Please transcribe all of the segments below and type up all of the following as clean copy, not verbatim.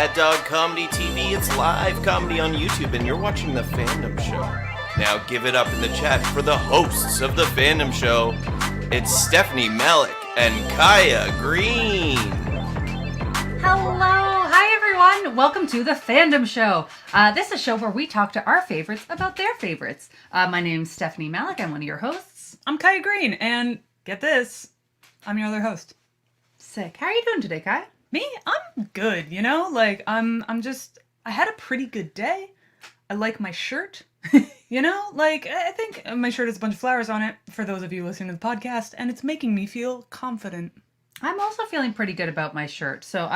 Bad Dog Comedy TV. It's live comedy on YouTube, and you're watching The Fandom Show. Now give it up in the chat for the hosts of The Fandom Show. It's Stephanie Malek and Kyah Green. Hello! Hi, everyone! Welcome to The Fandom Show. This is a show where we talk to our favorites about their favorites. My name's Stephanie Malek. I'm one of your hosts. I'm Kyah Green, and get this, I'm your other host. Sick. How are you doing today, Kyah? Me? I'm good, you know? Like, I had a pretty good day. I like my shirt, you know? Like, I think my shirt has a bunch of flowers on it, for those of you listening to the podcast, and it's making me feel confident. I'm also feeling pretty good about my shirt. So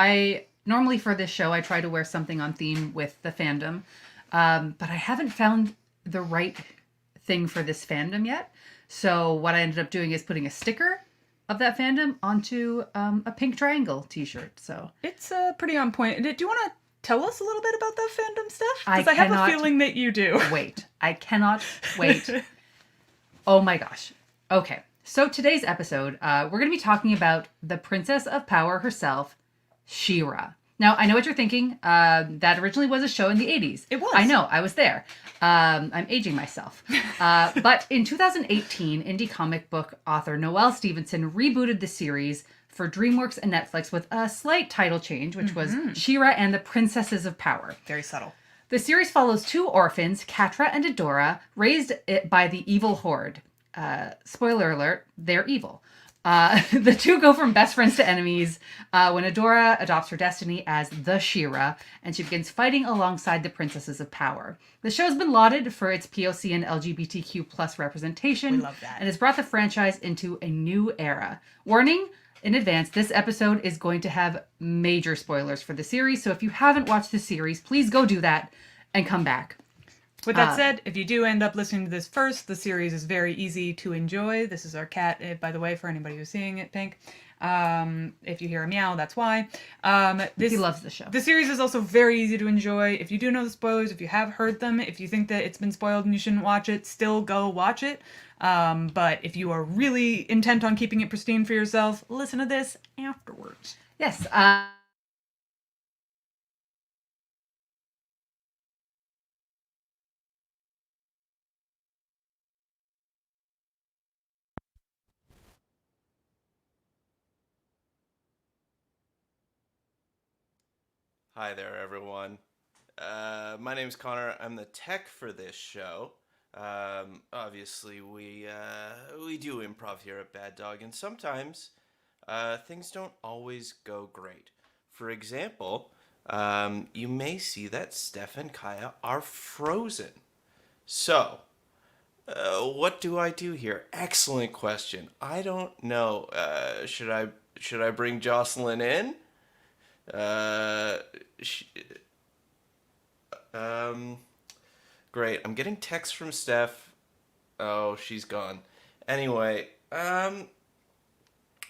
normally for this show, I try to wear something on theme with the fandom, but I haven't found the right thing for this fandom yet. So what I ended up doing is putting a sticker of that fandom onto a pink triangle t-shirt. So it's pretty on point. Do you want to tell us a little bit about that fandom stuff? Because I have a feeling that you do. Wait. I cannot wait. Oh my gosh. Okay. So today's episode, we're going to be talking about the Princess of Power herself, She-Ra. Now, I know what you're thinking. That originally was a show in the 80s. It was. I know. I was there. I'm aging myself. But in 2018, indie comic book author Noelle Stevenson rebooted the series for DreamWorks and Netflix with a slight title change, which was She-Ra and the Princesses of Power. Very subtle. The series follows two orphans, Catra and Adora, raised by the evil Horde. Spoiler alert, they're evil. The two go from best friends to enemies when Adora adopts her destiny as the She-Ra, and she begins fighting alongside the Princesses of Power. The show's been lauded for its POC and LGBTQ plus representation. We love that. And has brought the franchise into a new era. Warning in advance, this episode is going to have major spoilers for the series, so if you haven't watched the series, please go do that and come back. With that said, if you do end up listening to this first, the series is very easy to enjoy. This is our cat, by the way, for anybody who's seeing it, Pink. If you hear a meow, that's why. He loves the show. The series is also very easy to enjoy. If you do know the spoilers, if you have heard them, if you think that it's been spoiled and you shouldn't watch it, still go watch it. But if you are really intent on keeping it pristine for yourself, listen to this afterwards. Yes. Hi there, everyone. My name's Connor. I'm the tech for this show. Obviously, we do improv here at Bad Dog, and sometimes things don't always go great. For example, you may see that Steph and Kyah are frozen. So, what do I do here? Excellent question. I don't know. Should I bring Jocelyn in? Great. I'm getting texts from Steph. Oh, she's gone. Anyway, I'm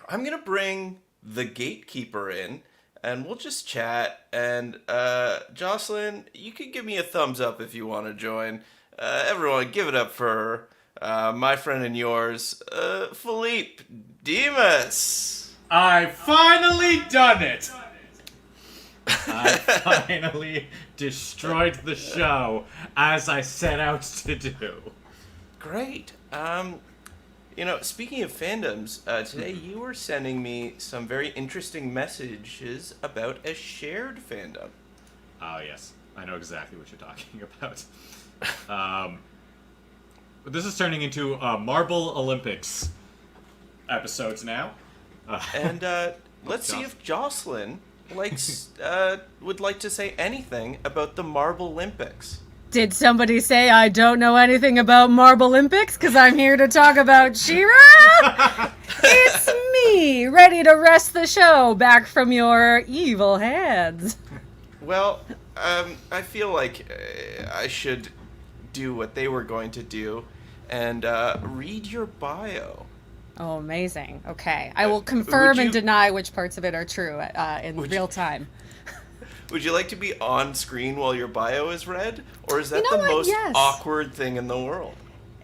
gonna bring the Gatekeeper in, and we'll just chat. And Jocelyn, you can give me a thumbs up if you want to join. Everyone, give it up for my friend and yours, Filipe Dimas. I've finally done it! I finally destroyed the show as I set out to do. Great. Speaking of fandoms, today you were sending me some very interesting messages about a shared fandom. Oh, yes. I know exactly what you're talking about. This is turning into Marble Olympics episodes now. And let's see if Jocelyn would like to say anything about the Marble Olympics. Did somebody say I don't know anything about Marble Olympics? Because I'm here to talk about She-Ra? It's me, ready to wrest the show back from your evil hands. Well, I feel like I should do what they were going to do and read your bio. Oh, amazing. Okay. I will confirm and deny which parts of it are true in real time. Would you like to be on screen while your bio is read? Or is that You know the what? most Yes. awkward thing in the world?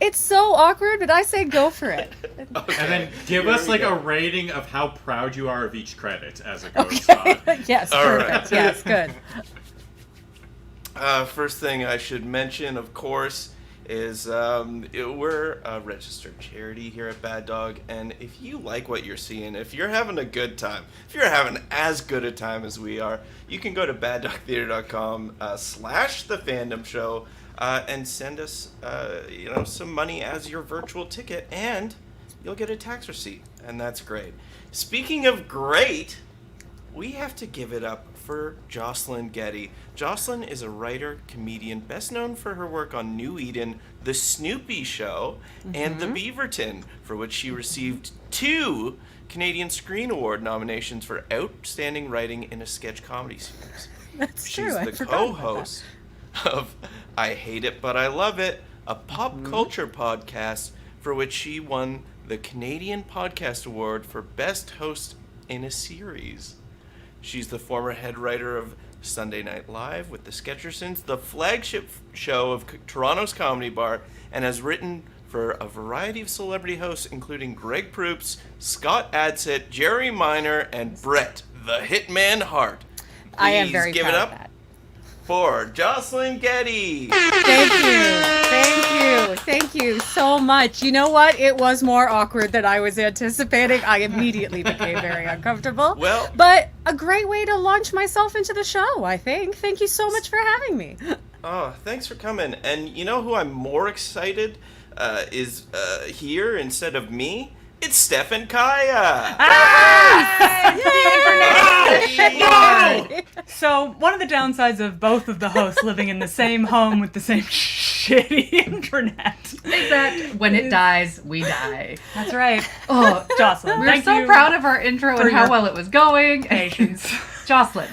It's so awkward, but I say go for it. Okay. And then give Here us we like go. a rating of how proud you are of each credit as it goes Okay. on. Yes, All perfect. right. Yes, good. First thing I should mention, of course, is we're a registered charity here at Bad Dog, and if you like what you're seeing, if you're having a good time, if you're having as good a time as we are, you can go to baddogtheater.com/the Fandom Show and send us some money as your virtual ticket, and you'll get a tax receipt, and that's great. Speaking of great, we have to give it up for Jocelyn Geddie. Jocelyn is a writer, comedian, best known for her work on New Eden, The Snoopy Show, and The Beaverton, for which she received 2 Canadian Screen Award nominations for Outstanding Writing in a Sketch Comedy Series. That's She's true. I the forgot about that. co-host of I Hate It But I Love It, a pop culture podcast for which she won the Canadian Podcast Award for Best Host in a Series. She's the former head writer of Sunday Night Live with the Sketchersons, the flagship show of Toronto's Comedy Bar, and has written for a variety of celebrity hosts, including Greg Proops, Scott Adsit, Jerry Minor, and Brett the Hitman Hart. I am Please very give proud it of up that. for Jocelyn Geddie. Thank you. Thank you so much. You know what? It was more awkward than I was anticipating. I immediately became very uncomfortable. Well- but a great way to launch myself into the show, I think. Thank you so much for having me. Oh, thanks for coming. And you know who I'm more excited is here instead of me? It's Steph and Kyah. So, one of the downsides of both of the hosts living in the same home with the same shitty internet. Is that when it dies, we die. That's right. Oh, Jocelyn, we're thank so you proud of our intro for and how your well it was going. patience. Jocelyn.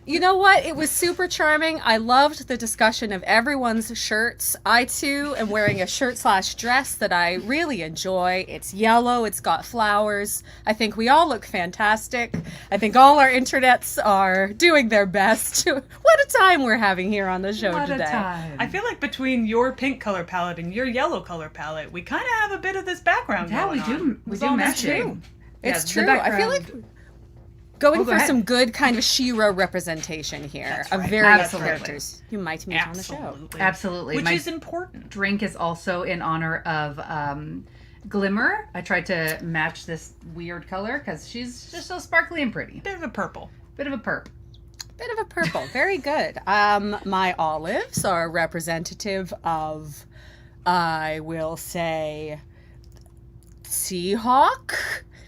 You know what? It was super charming. I loved the discussion of everyone's shirts. I, too, am wearing a shirt/dress that I really enjoy. It's yellow. It's got flowers. I think we all look fantastic. I think all our internets are doing their best. What a time we're having here on the show What today. a time. I feel like between your pink color palette and your yellow color palette, we kind of have a bit of this background Yeah, going we do. on. We It's do all match matching. true. It's Yeah, the true. I feel like background- going Oh, go for ahead. some good kind of She-Ra representation here That's of right. various Absolutely. characters you might meet on the show. Absolutely. Absolutely. Which My is important. drink is also in honor of Glimmer. I tried to match this weird color because she's just so sparkly and pretty. Bit of a purple. Bit of a perp. Bit of a purple. Very good. My olives are representative of, I will say, Seahawk.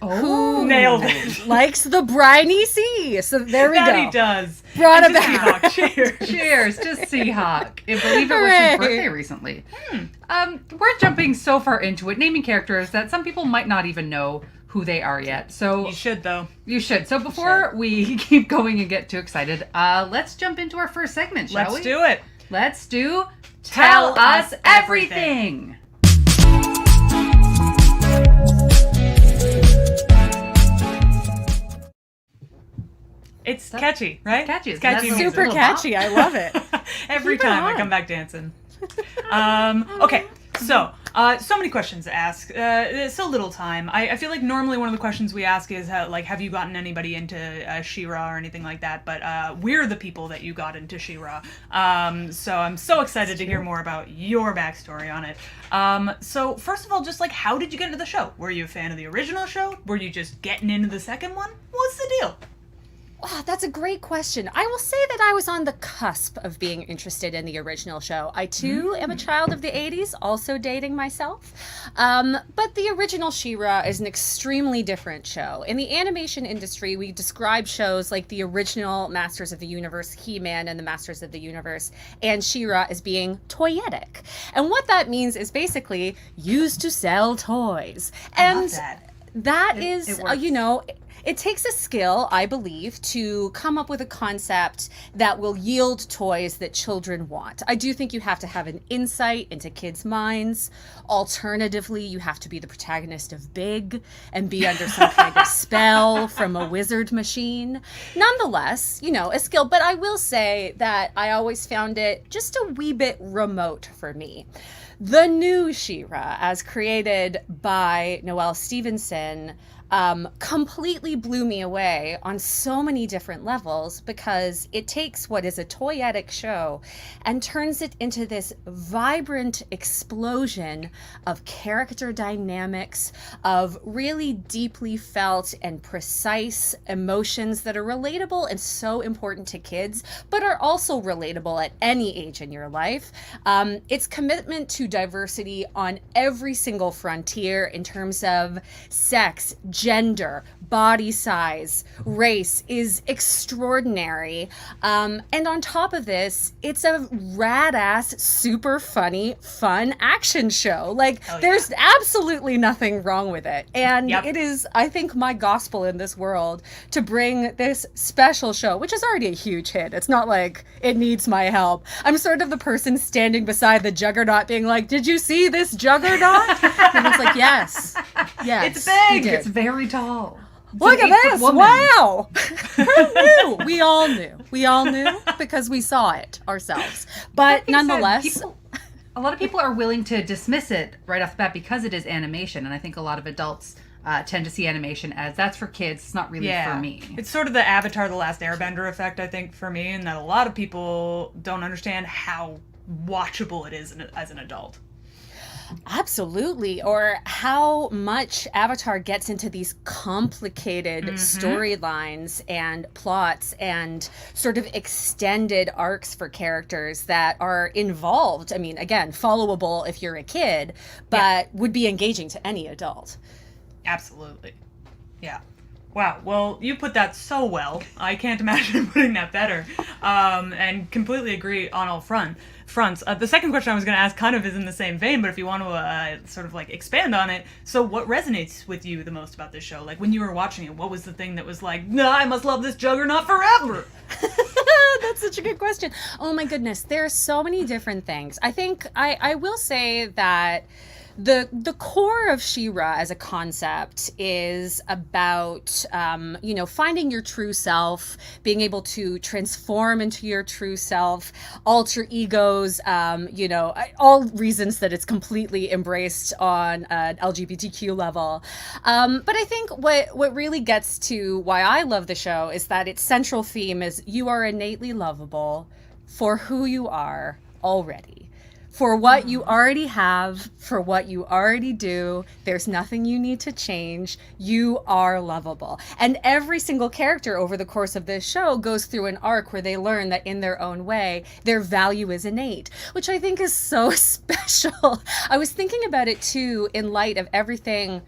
Who Nailed it. likes the briny sea. So there we That go. he does. Brought And it to back. Seahawk, cheers. Cheers to Seahawk. I believe it was Hooray. his birthday recently. We're jumping so far into it, naming characters that some people might not even know who they are yet. So You should, though. you should. So before we keep going and get too excited, let's jump into our first segment, shall we? Let's do it. Let's do Tell Tell Us Us Everything. It's catchy, right? Catchy. It's It's catchy. got music. Super Little catchy. I love it. Every Keep it time I on. come back dancing. Okay, so many questions to ask. So little time. I feel like normally one of the questions we ask is have you gotten anybody into She-Ra or anything like that? But we're the people that you got into She-Ra. So I'm so excited to hear more about your backstory on it. So first of all, just like how did you get into the show? Were you a fan of the original show? Were you just getting into the second one? What's the deal? Oh, that's a great question. I will say that I was on the cusp of being interested in the original show. I, too, am a child of the 80s, also dating myself. But the original She-Ra is an extremely different show. In the animation industry, we describe shows like the original Masters of the Universe, He-Man and the Masters of the Universe, and She-Ra as being toyetic. And what that means is basically used to sell toys. And love that. that It is, works. it takes a skill, I believe, to come up with a concept that will yield toys that children want. I do think you have to have an insight into kids' minds. Alternatively, you have to be the protagonist of Big and be under some kind of spell from a wizard machine. Nonetheless, a skill. But I will say that I always found it just a wee bit remote for me. The new She-Ra, as created by Noelle Stevenson, completely blew me away on so many different levels, because it takes what is a toyetic show and turns it into this vibrant explosion of character dynamics, of really deeply felt and precise emotions that are relatable and so important to kids, but are also relatable at any age in your life. Its commitment to diversity on every single frontier in terms of sex, gender, body size, race is extraordinary. And on top of this, it's a rad-ass, super funny, fun action show. Like, there's absolutely nothing wrong with it. And it is, I think, my gospel in this world to bring this special show, which is already a huge hit. It's not like it needs my help. I'm sort of the person standing beside the juggernaut being like, did you see this juggernaut? And it's like, yes. It's big. It's very tall. It's Look an at 8-foot this! woman. Wow! Who knew? We all knew. We all knew because we saw it ourselves. But That being said, nonetheless, a lot of people are willing to dismiss it right off the bat because it is animation, and I think a lot of adults tend to see animation as that's for kids. It's not really for me. It's sort of the Avatar: The Last Airbender effect, I think, for me, and that a lot of people don't understand how watchable it is as an adult. absolutely. Or how much Avatar gets into these complicated storylines and plots and sort of extended arcs for characters that are involved. I mean, again, followable if you're a kid, but would be engaging to any adult. Absolutely. Yeah. Wow. Well, you put that so well. I can't imagine putting that better. And completely agree on all fronts. The second question I was going to ask kind of is in the same vein, but if you want to sort of like expand on it. So what resonates with you the most about this show? Like when you were watching it, what was the thing that was like, nah, I must love this juggernaut forever? That's such a good question. Oh my goodness. There are so many different things. I think I will say that the core of She-Ra as a concept is about, finding your true self, being able to transform into your true self, alter egos, all reasons that it's completely embraced on an LGBTQ level. But I think what really gets to why I love the show is that its central theme is you are innately lovable for who you are already. For what you already have, for what you already do, there's nothing you need to change. You are lovable. And every single character over the course of this show goes through an arc where they learn that in their own way, their value is innate, which I think is so special. I was thinking about it too in light of everything.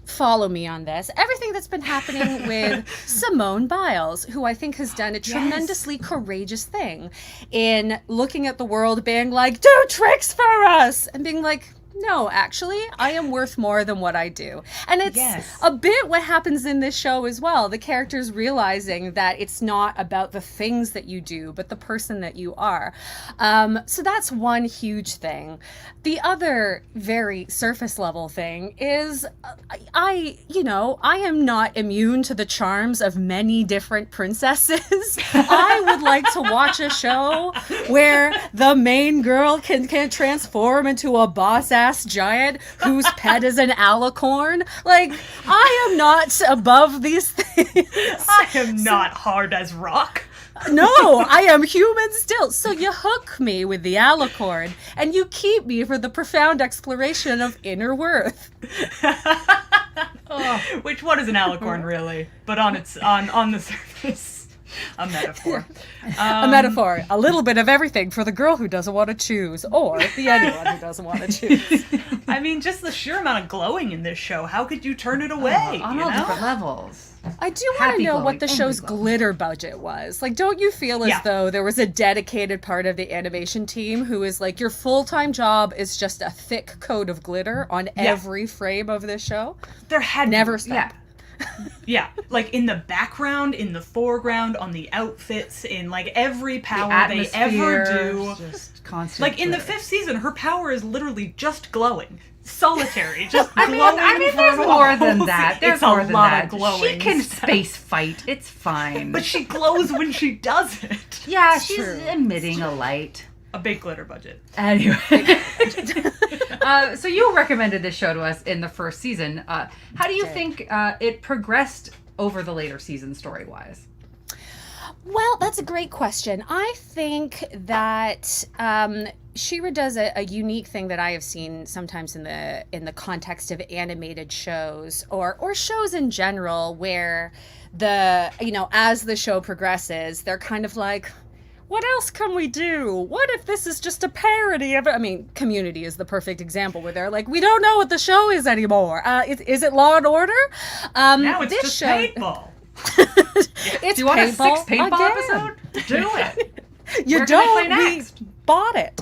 Follow me on this. Everything that's been happening with Simone Biles, who I think has done a tremendously courageous thing in looking at the world, being like, do tricks for us, and being like, no, actually, I am worth more than what I do. And it's a bit what happens in this show as well. The characters realizing that it's not about the things that you do, but the person that you are. So that's one huge thing. The other very surface level thing is I am not immune to the charms of many different princesses. I would like to watch a show where the main girl can transform into a boss-ass giant whose pet is an alicorn. Like, I am not above these things. I am not hard as rock. No, I am human still. So you hook me with the alicorn, and you keep me for the profound exploration of inner worth. Which what is an alicorn really? But on the surface. A metaphor. A metaphor. A little bit of everything for the girl who doesn't want to choose, or the anyone who doesn't want to choose. I mean, just the sheer amount of glowing in this show. How could you turn it away? On all different levels. I do want to Happy know glowing, what the angry show's glowing. glitter budget was. Like, don't you feel as though there was a dedicated part of the animation team who is like, your full-time job is just a thick coat of glitter on every frame of this show? There had Never to be. stop. Yeah, like in the background, in the foreground, on the outfits, in like every power they ever do. Just constant. Like in the glitter. 5th season, her power is literally just glowing. Solitary, just I glowing. mean, for there's the more than whole that. scene. There's It's more a than lot that. of glowing. She can stuff. space fight. It's fine. But she glows when she does it. yeah, she's true. emitting a light. A big glitter budget. Anyway. So you recommended this show to us in the first season. How do you think it progressed over the later seasons story-wise? Well, that's a great question. I think that She-Ra does a unique thing that I have seen sometimes in the context of animated shows or shows in general, where as the show progresses, they're kind of like, what else can we do? What if this is just a parody of it? I mean, Community is the perfect example where they're like, we don't know what the show is anymore. Is it Law and Order? Now it's just paintball. It's Do you want a 6 paintball again. episode? Do it. You Where can I play don't. We next? bought it.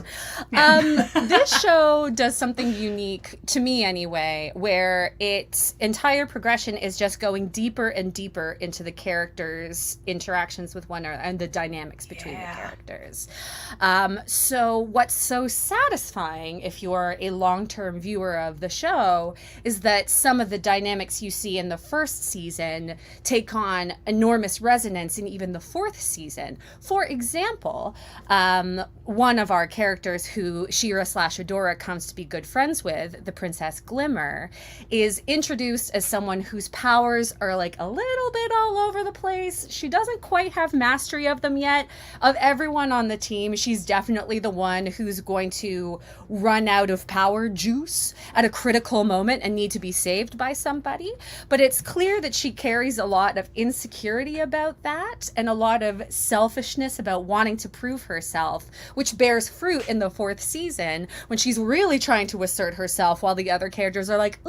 This show does something unique to me anyway, where its entire progression is just going deeper and deeper into the characters' interactions with one another and the dynamics between the characters. So what's so satisfying if you're a long-term viewer of the show is that some of the dynamics you see in the first season take on enormous resonance in even the fourth season. For example, one of our characters who She-Ra/Adora comes to be good friends with, the Princess Glimmer, is introduced as someone whose powers are like a little bit all over the place. She doesn't quite have mastery of them yet. Of everyone on the team, she's definitely the one who's going to run out of power juice at a critical moment and need to be saved by somebody. But it's clear that she carries a lot of insecurity about that and a lot of selfishness about wanting to prove herself, which bears fruit in the fourth season when she's really trying to assert herself while the other characters are like,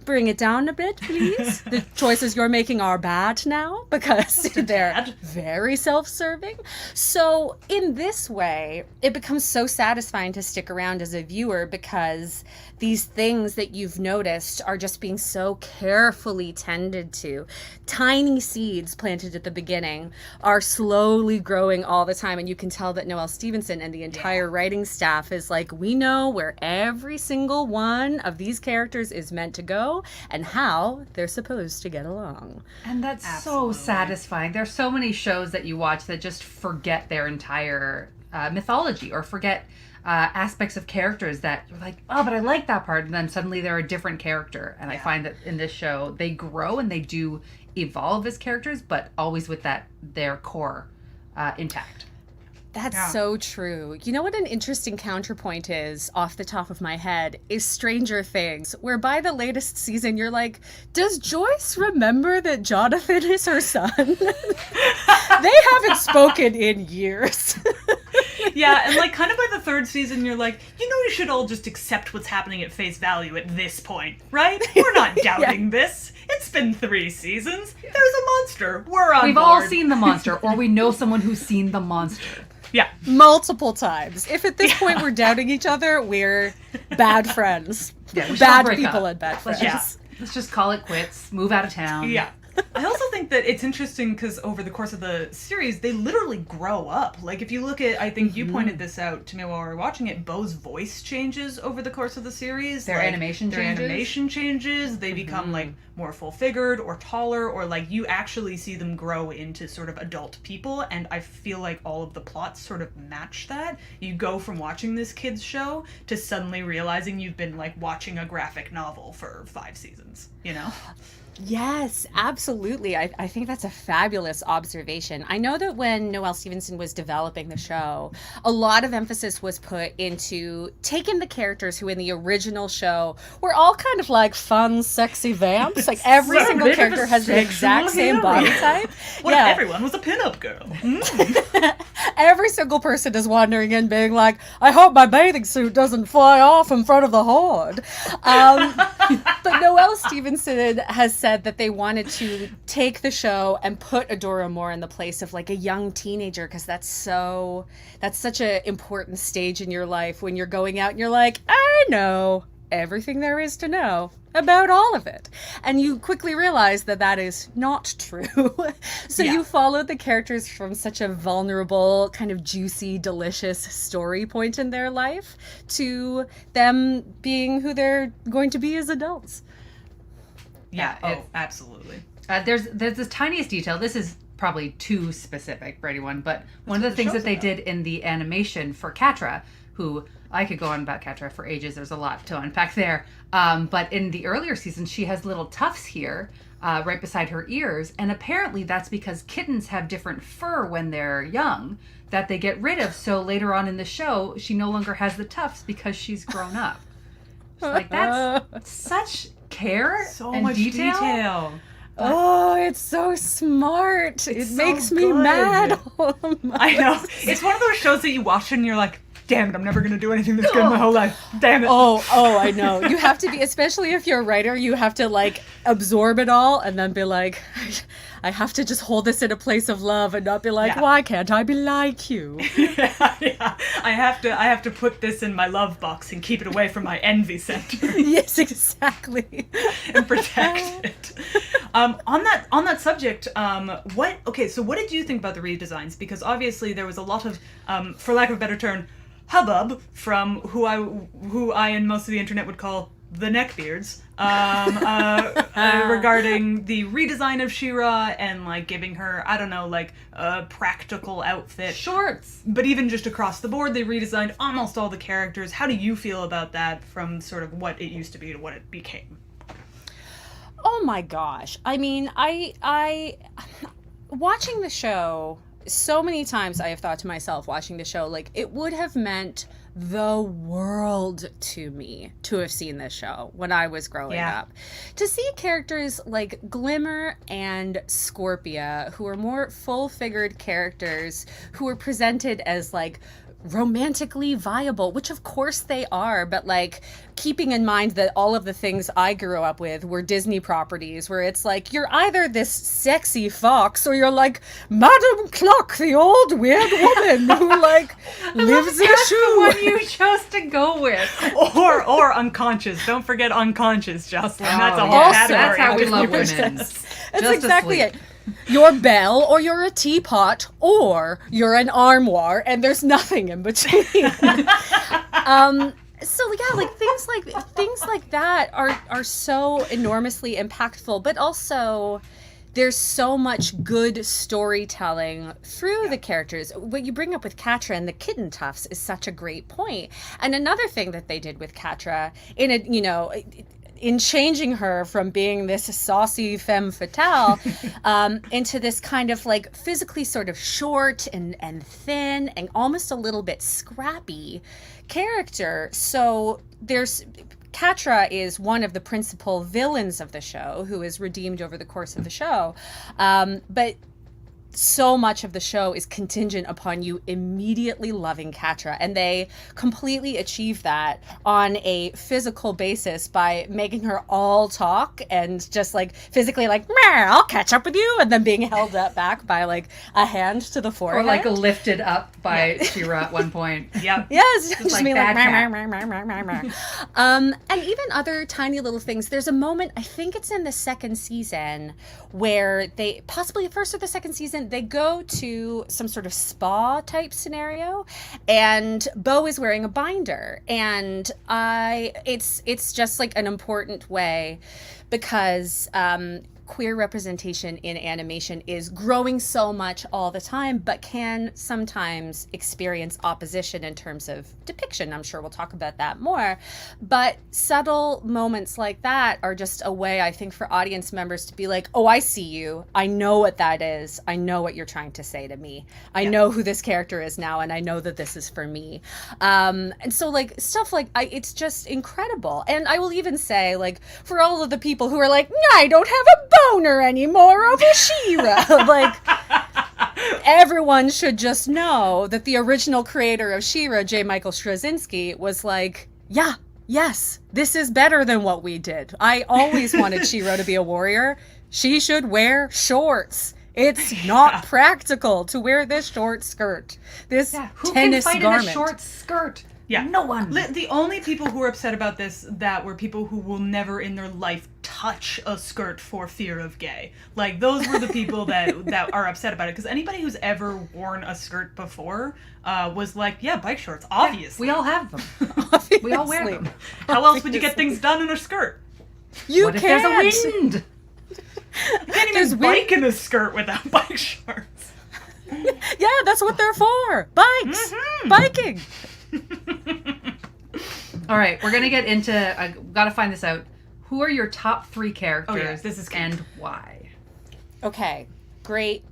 bring it down a bit, please. The choices you're making are bad now because they're very self-serving. So in this way, it becomes so satisfying to stick around as a viewer because these things that you've noticed are just being so carefully tended to. Tiny seeds planted at the beginning are slowly growing all the time, and you can tell that Noelle Stevenson and the entire writing staff is like, we know where every single one of these characters is meant to go and how they're supposed to get along. And that's so satisfying. There's so many shows that you watch that just forget their entire mythology or forget aspects of characters that you're like, oh, but I like that part. And then suddenly they're a different character. And I find that in this show, they grow and they do evolve as characters, but always with their core intact. That's so true. You know what an interesting counterpoint is, off the top of my head, is Stranger Things, where by the latest season you're like, does Joyce remember that Jonathan is her son? They haven't spoken in years. Yeah, and like kind of by the third season you're like, you should all just accept what's happening at face value at this point, right? We're not doubting this. It's been 3 seasons. There's a monster. We're on We've board. all seen the monster, or we know someone who's seen the monster. Yeah. Multiple times. If at this point we're doubting each other, we're bad friends. Yeah, we should Bad break people up. and bad friends. Let's just call it quits. Move out of town. Yeah. I also think that it's interesting because over the course of the series, they literally grow up. Like, if you look at, I think you pointed this out to me while we were watching it, Bo's voice changes over the course of the series. Their animation changes. They become, like, more full-figured or taller, or, like, you actually see them grow into sort of adult people, and I feel like all of the plots sort of match that. You go from watching this kids show to suddenly realizing you've been, like, watching a graphic novel for 5 seasons, you know? Yes, absolutely. I think that's a fabulous observation. I know that when Noelle Stevenson was developing the show, a lot of emphasis was put into taking the characters who in the original show were all kind of like fun, sexy vamps. Like every single character has the exact same body type. What if everyone was a pinup girl? Every single person is wandering in being like, I hope my bathing suit doesn't fly off in front of the horde. But Noelle Stevenson has said that they wanted to take the show and put Adora more in the place of like a young teenager, because that's such an important stage in your life when you're going out and you're like, I know everything there is to know about all of it. And you quickly realize that that is not true. So you followed the characters from such a vulnerable, kind of juicy, delicious story point in their life to them being who they're going to be as adults. Yeah, absolutely. There's the tiniest detail. This is probably too specific for anyone, but one of the things that they did in the animation for Catra, who I could go on about Catra for ages. There's a lot to unpack there. But in the earlier seasons, she has little tufts here right beside her ears. And apparently that's because kittens have different fur when they're young that they get rid of. So later on in the show, she no longer has the tufts because she's grown up. Like, that's such care So and much detail. Oh, it's so smart. It so makes me good. mad. I know. It's one of those shows that you watch and you're like, damn it, I'm never going to do anything this good in my whole life. Damn it. Oh, I know. You have to be, especially if you're a writer, you have to like absorb it all and then be like, I have to just hold this in a place of love and not be like, Yeah. why can't I be like you? Yeah. I have to put this in my love box and keep it away from my envy center Yes, exactly. and protect it. On that subject, what did you think about the redesigns? Because obviously there was a lot of, for lack of a better term, hubbub from who I and most of the internet would call the neckbeards, regarding the redesign of She-Ra and like giving her, I don't know, like a practical outfit. Shorts. But even just across the board, they redesigned almost all the characters. How do you feel about that from sort of what it used to be to what it became? Oh my gosh. I mean, I watching the show, so many times I have thought to myself watching the show, like, it would have meant the world to me to have seen this show when I was growing up. To see characters like Glimmer and Scorpia, who are more full-figured characters, who are presented as like romantically viable, which of course they are, but like keeping in mind that all of the things I grew up with were Disney properties where it's like you're either this sexy fox or you're like Madame Cluck, the old weird woman who like lives in a That's the shoe. one you chose to go with. Or unconscious. Don't forget unconscious, Jocelyn. That's a Oh, whole yeah. category. That's how we of love Disney women. princess. That's Just exactly asleep. it. You're Belle, or you're a teapot, or you're an armoire, and there's nothing in between. So yeah, like things like that are so enormously impactful, but also there's so much good storytelling through the characters. What you bring up with Catra and the kitten tufts is such a great point. And another thing that they did with Catra in changing her from being this saucy femme fatale into this kind of like physically sort of short and thin and almost a little bit scrappy character. So Catra is one of the principal villains of the show who is redeemed over the course of the show. But so much of the show is contingent upon you immediately loving Catra, and they completely achieve that on a physical basis by making her all talk and just like physically like, I'll catch up with you, and then being held up back by like a hand to the Or forehead. like lifted up by She-Ra at one point. Yep. Yes, just like being like, Bad and even other tiny little things. There's a moment, I think it's in the second season, where they, possibly the first or the second season, they go to some sort of spa type scenario, and Bo is wearing a binder, and it's just like an important way because queer representation in animation is growing so much all the time, but can sometimes experience opposition in terms of depiction. I'm sure we'll talk about that more. But subtle moments like that are just a way, I think, for audience members to be like, oh, I see you. I know what that is. I know what you're trying to say to me. I know who this character is now, and I know that this is for me. And so, like, stuff like, it's just incredible. And I will even say, like, for all of the people who are like, I don't have a boner anymore over She-Ra. Like, everyone should just know that the original creator of She-Ra, J. Michael Straczynski, was like, yes, this is better than what we did. I always wanted She-Ra to be a warrior. She should wear shorts. It's not practical to wear this short skirt. This Who tennis can fight garment. in a short skirt? Yeah. No one. The only people who were upset about this that were people who will never in their life touch a skirt for fear of gay. Like, those were the people that are upset about it. Because anybody who's ever worn a skirt before was like, yeah, bike shorts, obviously. We all have them. We all wear them. How else would you get things done in a skirt? You What if can't. there's a wind? You can't There's even bike in a skirt without bike shorts. Yeah, that's what they're for. Bikes. Mm-hmm. Biking. All right, we're gonna get into. I gotta find this out. Who are your top 3 characters? Oh, yes, this is good. and why? Okay. Great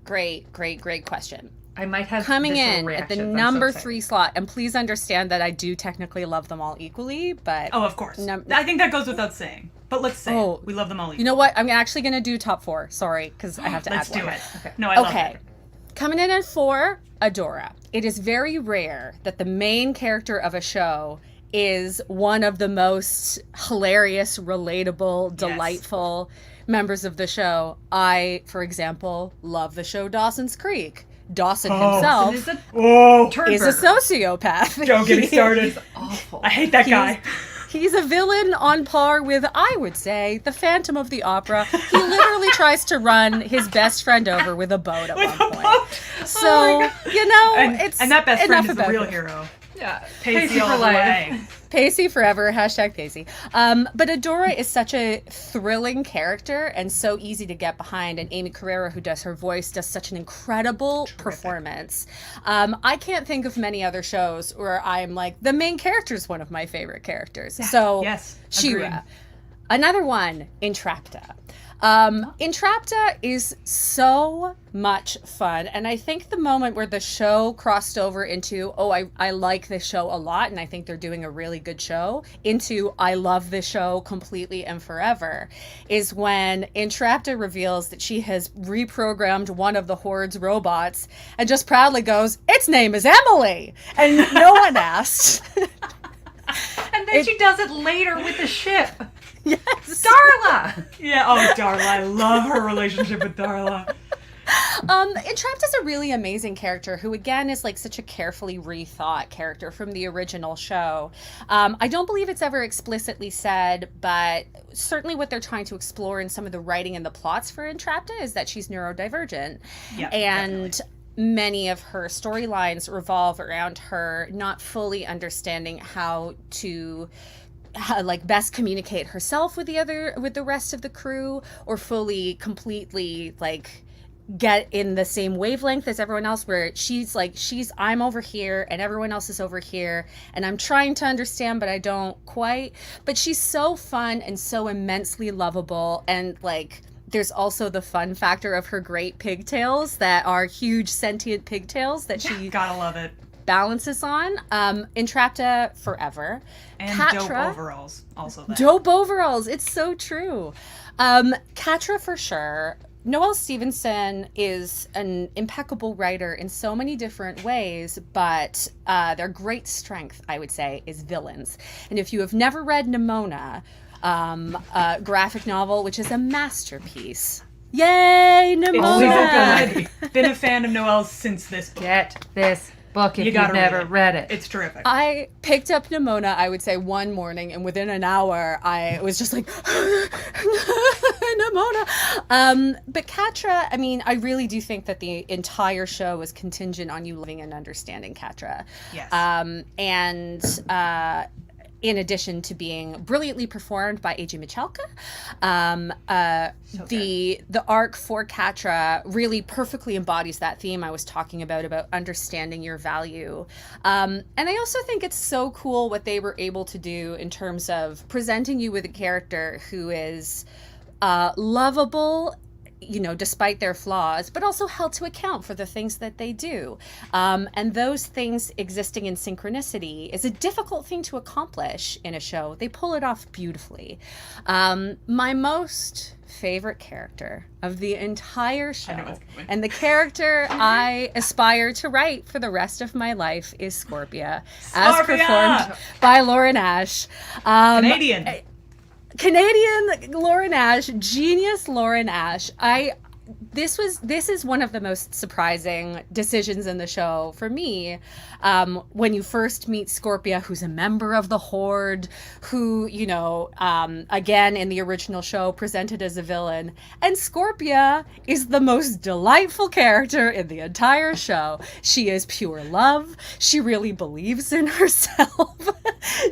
question. I might have Coming visceral in at reaction, the but I'm so number excited. 3 slot, and please understand that I do technically love them all equally, but Oh, of course. Num- I think that goes without saying. But let's say Oh. it. We love them all equally. you know what? I'm actually going to do top 4. Sorry, because I have to Let's add do one. it. Okay. No, I love Okay. it. Coming in at 4, Adora. It is very rare that the main character of a show is one of the most hilarious, relatable, delightful members of the show. I, for example, love the show Dawson's Creek. Dawson himself Is a Oh, turd is a burger. sociopath. don't get me started. Awful. I hate that guy. He's a villain on par with, I would say, the Phantom of the Opera. He literally tries to run his best friend over with a boat at one point. So, you know, it's and that best friend enough is the about real it. hero. Yeah. Pacey all the way. Pacey forever, hashtag Pacey. But Adora is such a thrilling character and so easy to get behind. And Amy Carrera, who does her voice, does such an incredible performance. I can't think of many other shows where I'm like, the main character is one of my favorite characters. So, Yes, She-Ra. agreed. Another one, Entrapta. Entrapta is so much fun, and I think the moment where the show crossed over into, oh, I like this show a lot and I think they're doing a really good show, into I love this show completely and forever, is when Entrapta reveals that she has reprogrammed one of the Horde's robots and just proudly goes, its name is Emily, and no one asked. And then she does it later with the ship. Yes. Darla! Yeah, oh, Darla. I love her relationship with Darla. Entrapta's a really amazing character who, again, is like such a carefully rethought character from the original show. I don't believe it's ever explicitly said, but certainly what they're trying to explore in some of the writing and the plots for Entrapta is that she's neurodivergent. Yeah, And definitely. many of her storylines revolve around her not fully understanding how to like best communicate herself with the rest of the crew, or fully completely like get in the same wavelength as everyone else, where I'm over here and everyone else is over here and I'm trying to understand but I don't quite. But she's so fun and so immensely lovable, and like there's also the fun factor of her great pigtails that are huge sentient pigtails that she Gotta love it. balances on. Entrapta forever. And dope Catra, overalls. Also that. dope overalls. It's so true. Catra for sure. Noelle Stevenson is an impeccable writer in so many different ways, but their great strength, I would say, is villains. And if you have never read Nimona, a graphic novel, which is a masterpiece. Yay, It's Nimona! so good. Been a fan of Noelle's since this book. Get this book if You you've gotta never read it. read it. It's terrific. I picked up Nimona, I would say, one morning, and within an hour, I was just like, Nimona. But Catra, I mean, I really do think that the entire show is contingent on you loving and understanding Catra. Yes. And in addition to being brilliantly performed by A.J. Michalka, the arc for Catra really perfectly embodies that theme I was talking about understanding your value. And I also think it's so cool what they were able to do in terms of presenting you with a character who is lovable, you know, despite their flaws, but also held to account for the things that they do. And those things existing in synchronicity is a difficult thing to accomplish in a show. They pull it off beautifully. My most favorite character of the entire show, what's coming. and the character I aspire to write for the rest of my life, is Scorpia, as Scorpia! performed by Lauren Ash. Canadian. Canadian Lauren Ash, genius Lauren Ash. This is one of the most surprising decisions in the show for me. When you first meet Scorpia, who's a member of the Horde, who, you know, again in the original show presented as a villain, and Scorpia is the most delightful character in the entire show. She is pure love. She really believes in herself.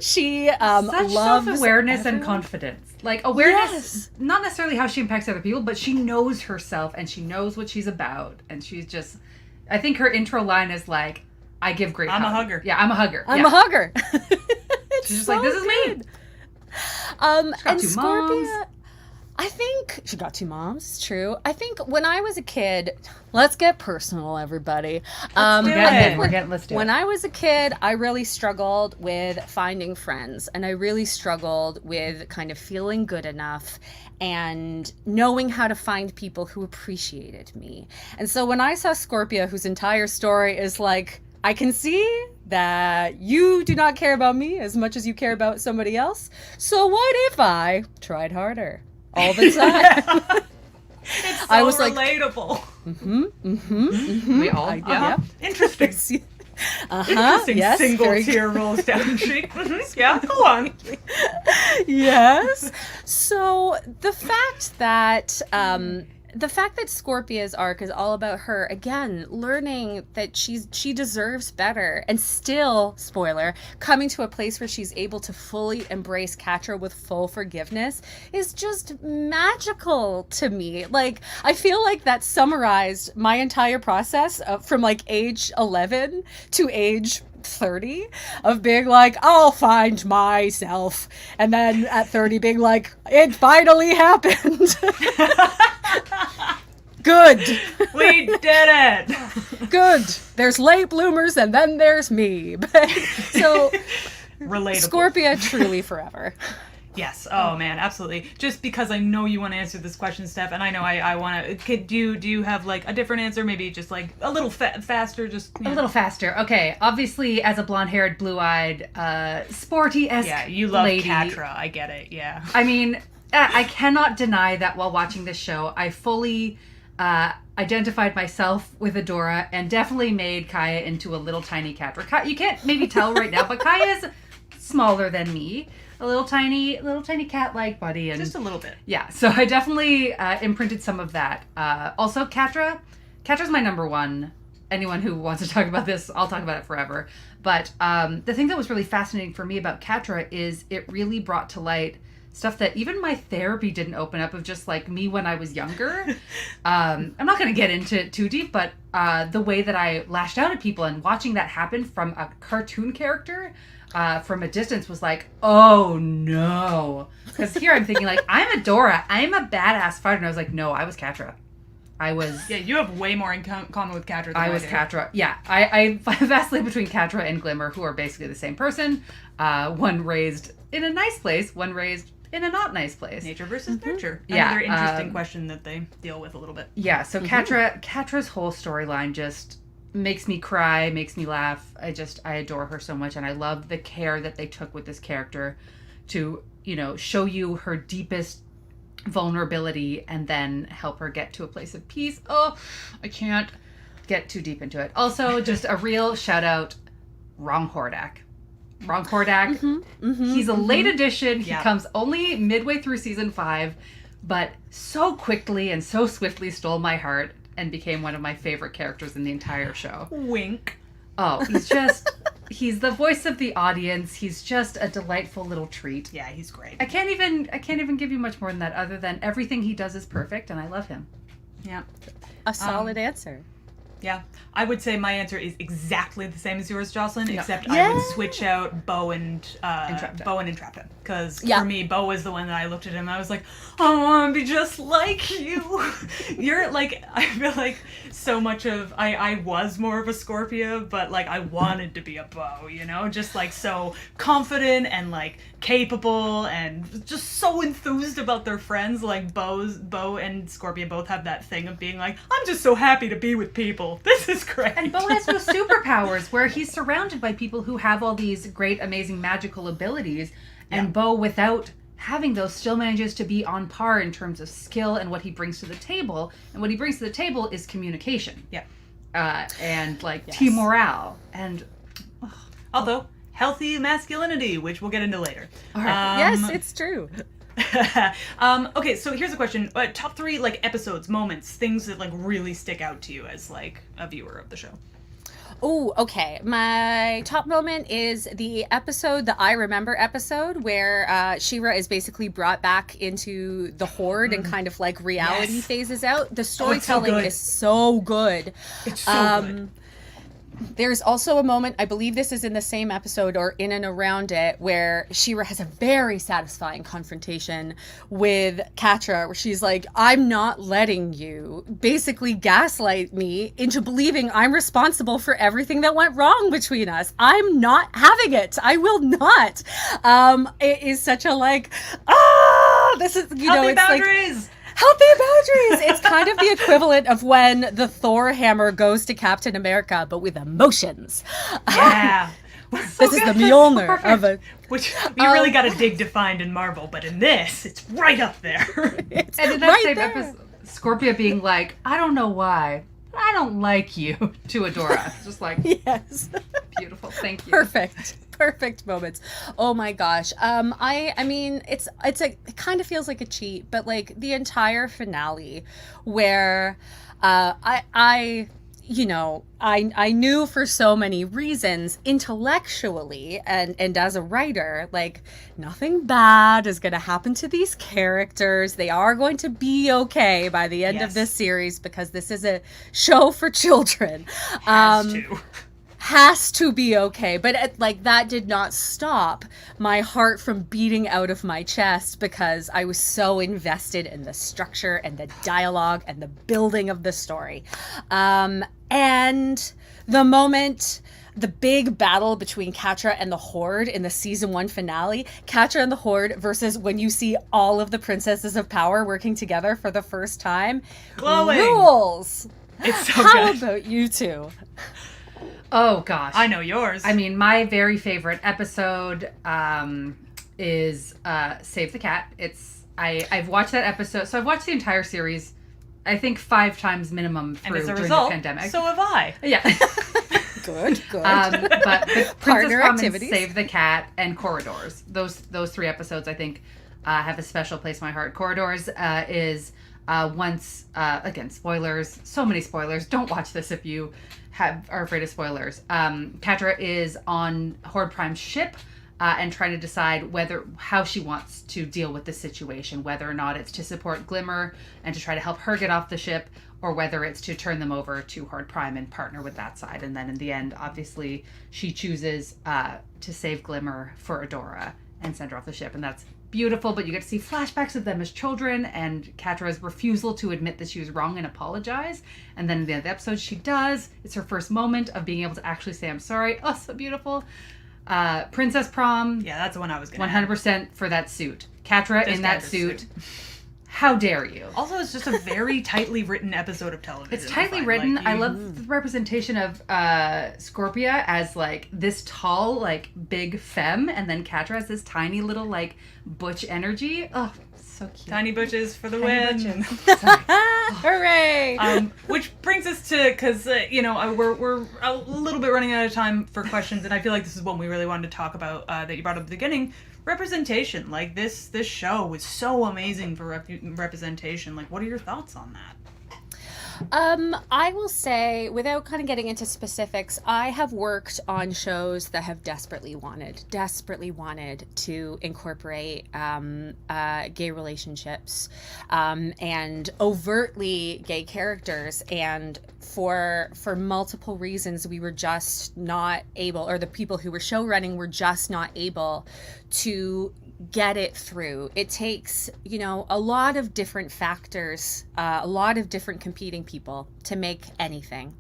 She Such loves self-awareness and everyone. confidence. Like, awareness, Yes. not necessarily how she impacts other people, but she knows herself and she knows what she's about. And she's just, I think her intro line is like, I give great I'm a hug. hugger. Yeah, I'm a hugger. I'm a hugger. She's just like, this is me. And got 2 Scorpia, moms. I think she got 2 moms. It's true. I think when I was a kid, let's get personal, everybody. do I it. think Let's do when it. I was a kid, I really struggled with finding friends, and I really struggled with kind of feeling good enough and knowing how to find people who appreciated me. And so when I saw Scorpia, whose entire story is like, I can see that you do not care about me as much as you care about somebody else. So what if I tried harder all the time? It's so I was like, relatable. We all, yeah. Interesting. Interesting. Yes, single very tear rolls down cheek. Yeah, go on. Yes. So the fact that Scorpia's arc is all about her again learning that she deserves better, and still, spoiler, coming to a place where she's able to fully embrace Catra with full forgiveness is just magical to me. Like, I feel like that summarized my entire process from like age 11 to age 30 of being like, I'll find myself, and then at 30 being like, it finally happened. Good. We did it. Good. There's late bloomers and then there's me. So Relatable. Scorpia truly forever. Yes. Oh man, absolutely. Just because I know you want to answer this question, Steph, and I know I want to. Do you have like a different answer? Maybe just like a little faster. Just A little faster. Okay, obviously, as a blonde-haired, blue-eyed, sporty-esque Yeah, you love lady. Catra. I get it. Yeah. I mean, I cannot deny that while watching this show, I fully identified myself with Adora and definitely made Kyah into a little tiny Catra. You can't maybe tell right now, but Kyah is smaller than me. A little tiny cat-like body. And Just a little bit. yeah, so I definitely imprinted some of that. Also, Catra's my number one. Anyone who wants to talk about this, I'll talk about it forever. But the thing that was really fascinating for me about Catra is it really brought to light stuff that even my therapy didn't open up, of just like me when I was younger. I'm not going to get into it too deep, but the way that I lashed out at people and watching that happen from a cartoon character from a distance was like, oh no. Because here I'm thinking like, I'm Adora, I'm a badass fighter. And I was like, no, I was Catra. Yeah, you have way more in common with Catra than I was do. Catra. Yeah, I vacillate between Catra and Glimmer, who are basically the same person. One raised in a nice place, one raised in a not nice place. Nature versus nurture. Yeah, Another interesting question that they deal with a little bit. Yeah, so Catra's whole storyline just makes me cry, makes me laugh. I adore her so much, and I love the care that they took with this character to, show you her deepest vulnerability and then help her get to a place of peace. Oh, I can't get too deep into it. Also, just a real shout out, Wrong Hordak. Wrong Hordak. He's a late addition. He Yeah. comes only midway through season 5, but so quickly and so swiftly stole my heart and became one of my favorite characters in the entire show. Wink. Oh, he's the voice of the audience. He's just a delightful little treat. Yeah, he's great. I can't even give you much more than that, other than everything he does is perfect and I love him. Yeah. A solid answer. Yeah. I would say my answer is exactly the same as yours, Jocelyn, except Yeah. I would switch out Bo and Entrapta. Entrapta. Because Yeah. for me, Bo was the one that I looked at him and I was like, I want to be just like you. You're like, I feel like so much of, I was more of a Scorpio, but like I wanted to be a Bo, just like so confident and like capable and just so enthused about their friends. Like Bo and Scorpio both have that thing of being like, I'm just so happy to be with people. This is great. And Bo has those superpowers where he's surrounded by people who have all these great, amazing, magical abilities. And Bo, without having those, still manages to be on par in terms of skill and what he brings to the table. And what he brings to the table is communication. Yeah. And like team morale. And Although, healthy masculinity, which we'll get into later. all right. Yes, it's true. Okay, so here's a question. Top 3, like, episodes, moments, things that, like, really stick out to you as, like, a viewer of the show. Oh, okay. My top moment is the episode, the I Remember episode, where She-Ra is basically brought back into the Horde and kind of like reality Yes. phases out. The it's so storytelling good. is so good. It's so good. There's also a moment, I believe this is in the same episode or in and around it, where She-Ra has a very satisfying confrontation with Catra, where she's like, I'm not letting you basically gaslight me into believing I'm responsible for everything that went wrong between us. I'm not having it. I will not. It is such a like, this is, you know, Healthy it's like... boundaries. Healthy boundaries! It's kind of the equivalent of when the Thor hammer goes to Captain America, but with emotions. Yeah. This is the Mjolnir of a... Which you really got to dig to find in Marvel, but in this, it's right up there. It's And in that right same there. episode, Scorpia being like, I don't know why, but I don't like you, to Adora. It's just like, Yes. beautiful, thank you. Perfect moments. Oh my gosh. I mean, it kind of feels like a cheat, but like the entire finale where I knew for so many reasons intellectually and as a writer, like nothing bad is going to happen to these characters. They are going to be okay by the end of Yes. this series because this is a show for children. Has to. Has to be okay, but that did not stop my heart from beating out of my chest because I was so invested in the structure and the dialogue and the building of the story. And the big battle between Catra and the Horde in the season 1 finale, Catra and the Horde versus when you see all of the princesses of power working together for the first time. Glowing. Rules. It's so How good. about you two? Oh gosh. I know yours. I mean, my very favorite episode is Save the Cat. I've watched that episode, so I've watched the entire series, I think 5 times minimum and through as a during result, the pandemic. so have I. Yeah. Good. But Princess Partner Prom and activities. Save the Cat and Corridors. Those 3 episodes I think have a special place in my heart. Corridors is once again, spoilers, so many spoilers. Don't watch this if you are afraid of spoilers. Catra is on Horde Prime's ship and trying to decide how she wants to deal with the situation, whether or not it's to support Glimmer and to try to help her get off the ship, or whether it's to turn them over to Horde Prime and partner with that side. And then in the end, obviously, she chooses to save Glimmer for Adora and send her off the ship. And that's beautiful, but you get to see flashbacks of them as children and Catra's refusal to admit that she was wrong and apologize. And then at the end of the episode, she does. It's her first moment of being able to actually say, I'm sorry. Oh, so beautiful. Princess Prom. Yeah, that's the one I was gonna 100% for that suit. Catra This in that Catra's suit. How dare you? Also, it's just a very tightly written episode of television. It's tightly I find. written. Like, I love the representation of Scorpia as like this tall, like big femme, and then Catra as this tiny little like butch energy. Oh, so cute. Tiny butches for the Tiny win. butches. Sorry. Hooray! Which brings us to, because we're a little bit running out of time for questions, and I feel like this is one we really wanted to talk about that you brought up at the beginning. Representation. Like this show was so amazing for representation. Like, what are your thoughts on that? I will say, without kind of getting into specifics, I have worked on shows that have desperately wanted to incorporate gay relationships and overtly gay characters, and for multiple reasons we were just not able, or the people who were show running were just not able to get it through. It takes, a lot of different factors, a lot of different competing people to make anything,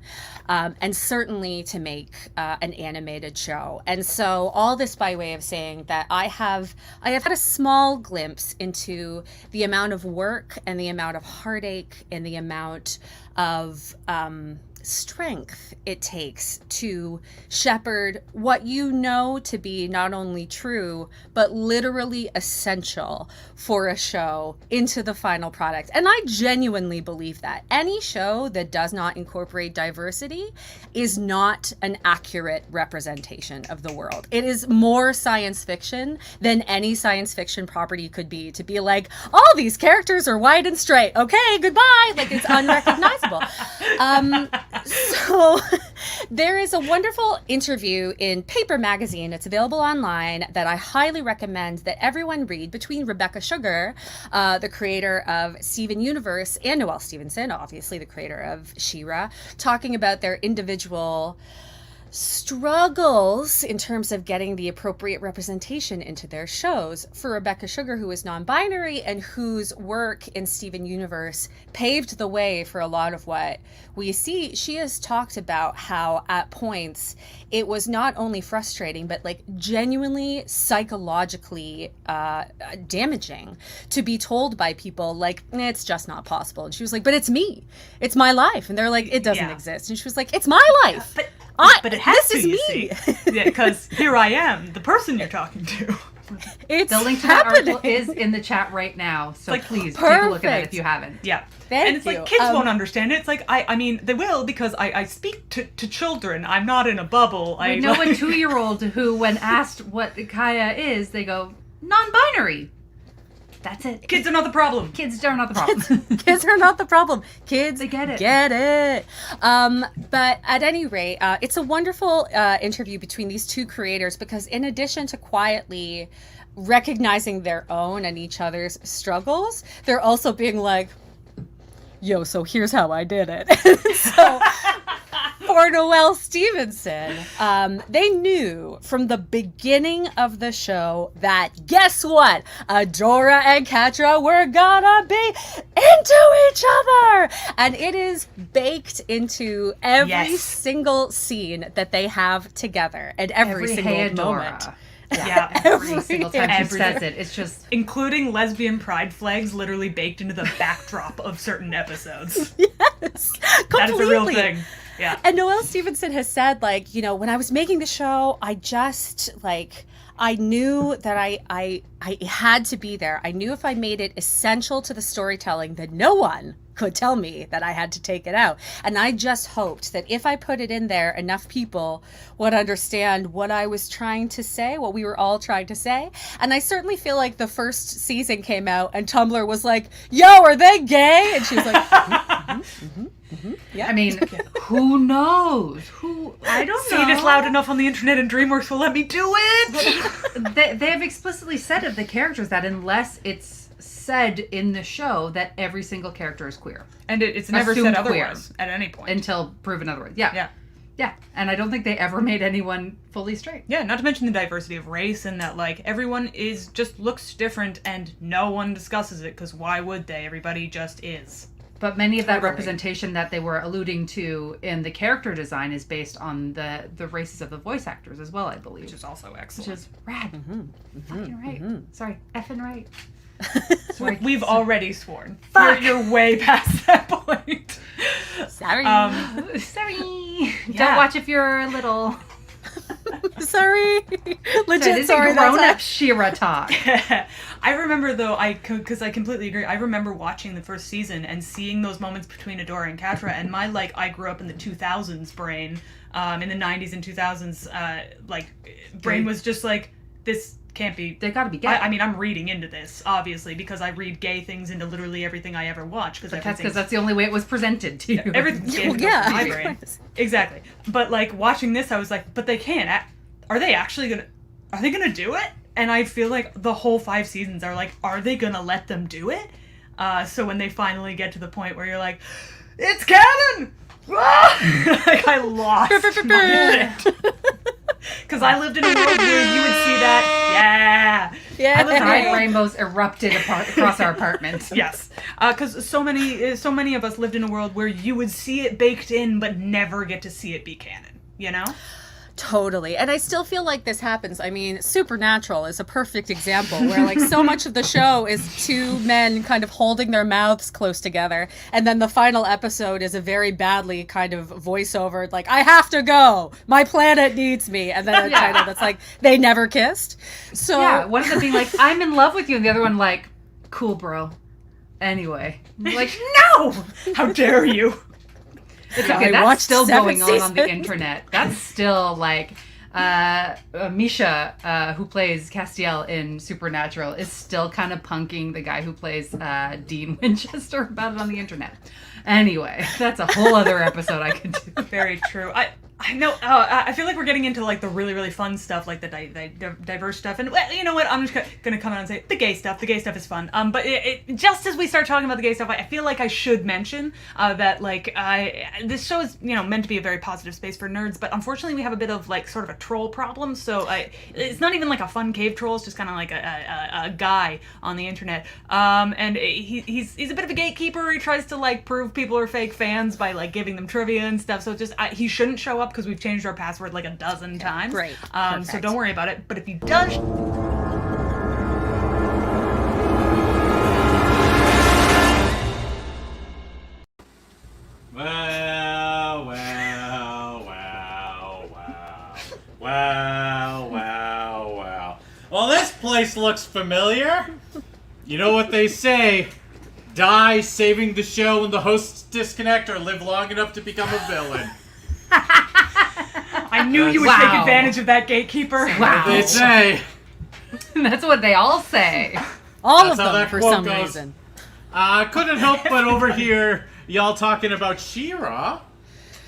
and certainly to make an animated show. And so all this by way of saying that I have had a small glimpse into the amount of work and the amount of heartache and the amount of strength it takes to shepherd what you know to be not only true but literally essential for a show into the final product. And I genuinely believe that any show that does not incorporate diversity is not an accurate representation of the world. It is more science fiction than any science fiction property could be, to be like, all these characters are white and straight, okay, goodbye, like it's unrecognizable. So there is a wonderful interview in Paper Magazine. It's available online that I highly recommend that everyone read between Rebecca Sugar, the creator of Steven Universe, and Noelle Stevenson, obviously the creator of She-Ra, talking about their individual struggles in terms of getting the appropriate representation into their shows. For Rebecca Sugar, who is non-binary and whose work in Steven Universe paved the way for a lot of what we see, she has talked about how at points it was not only frustrating but like genuinely psychologically damaging to be told by people like, it's just not possible. And she was like, but it's me, it's my life. And they're like, it doesn't exist. And she was like, it's my life. But it has this to, is you me. see. Yeah, because here I am, the person you're talking to. It's The link to happening. that article is in the chat right now, so like, please take a look at it perfect. if you haven't. Yeah. Thank and it's you. like, kids won't understand it. It's like, I mean, they will because I speak to children. I'm not in a bubble. We know a 2-year-old who, when asked what Kyah is, they go, non-binary. That's it. Kids are not the problem. Kids are not the problem. Kids are not the problem. Kids They get it. Get it. But at any rate, it's a wonderful interview between these two creators because in addition to quietly recognizing their own and each other's struggles, they're also being like, yo, so here's how I did it. So for Noelle Stevenson, they knew from the beginning of the show that, guess what? Adora and Catra were gonna be into each other! And it is baked into every single scene that they have together and every single Hey, moment. Adora. Yeah. Every single time she every- says it, it's just Including lesbian pride flags literally baked into the backdrop of certain episodes. Yes, completely. That is a real thing. Yeah. And Noelle Stevenson has said, like, you know, when I was making the show, I just, like, I knew that I had to be there. I knew if I made it essential to the storytelling that no one could tell me that I had to take it out. And I just hoped that if I put it in there, enough people would understand what I was trying to say, what we were all trying to say. And I certainly feel like the first season came out and Tumblr was like, yo, are they gay? And she was like, yeah. I mean, who knows? I don't know. Say this loud enough on the internet and DreamWorks will let me do it! They have explicitly said of the characters that unless it's said in the show that every single character is queer. And it's never Assumed said queer. otherwise at any point. Until proven otherwise. Yeah. Yeah. Yeah. And I don't think they ever made anyone fully straight. Yeah, not to mention the diversity of race and that, like, everyone is just looks different and no one discusses it because why would they? Everybody just is. But many of that Totally. representation that they were alluding to in the character design is based on the races of the voice actors as well, I believe. Which is also Which excellent. is rad. Fucking right. Sorry, effing right. We've already sworn. You're way past that point. Sorry. Sorry. Don't Yeah. watch if you're little. Sorry. Legit This is sorry. grown up That's She-Ra talk. I remember though, because I completely agree. I remember watching the first season and seeing those moments between Adora and Catra, and my I grew up in the 2000s brain, in the 90s and 2000s, brain was just like, this can't be. They gotta be gay. I mean, I'm reading into this obviously because I read gay things into literally everything I ever watch because that's the only way it was presented to you. everything's gay yeah, in my of brain. course. Exactly. But like watching this, I was like, but they can't. Are they actually gonna? Are they gonna do it? And I feel like the whole 5 seasons are like, are they gonna let them do it? So when they finally get to the point where you're like, it's canon! Like I lost my shit. Because I lived in a world where you would see that. Yeah. Yeah. I lived in a Pride world- rainbows erupted across our apartment. Yes, because so many of us lived in a world where you would see it baked in, but never get to see it be canon. You know? Totally. And I still feel like this happens. I mean, Supernatural is a perfect example where like so much of the show is two men kind of holding their mouths close together. And then the final episode is a very badly kind of voiceover, like, I have to go. My planet needs me. And then a title that's like, they never kissed. So Yeah, one of them being like, I'm in love with you, and the other one like, cool, bro. Anyway. Like, no! How dare you? It's I okay, that's watched still 7 going on the seasons. internet. That's still like Misha, who plays Castiel in Supernatural, is still kind of punking the guy who plays Dean Winchester about it on the internet. Anyway, that's a whole other episode I could do. Very true. I know. I feel like we're getting into like the really, really fun stuff, like the diverse stuff. And well, you know what? I'm just gonna come out and say the gay stuff. The gay stuff is fun. But just as we start talking about the gay stuff, I feel like I should mention that like this show is meant to be a very positive space for nerds, but unfortunately we have a bit of like sort of a troll problem. So it's not even like a fun cave troll. It's just kind of like a guy on the internet. And he's a bit of a gatekeeper. He tries to like prove people are fake fans by like giving them trivia and stuff. So just he shouldn't show up because we've changed our password like a dozen times. Great. So Perfect. don't worry about it. But if he does... Well, this place looks familiar. You know what they say. Die saving the show when the hosts disconnect, or live long enough to become a villain. I knew you would Wow. take advantage of that, gatekeeper. Wow. They say. That's what they all say. All That's of how them that for quote some goes. reason. I couldn't help but overhear y'all talking about She-Ra.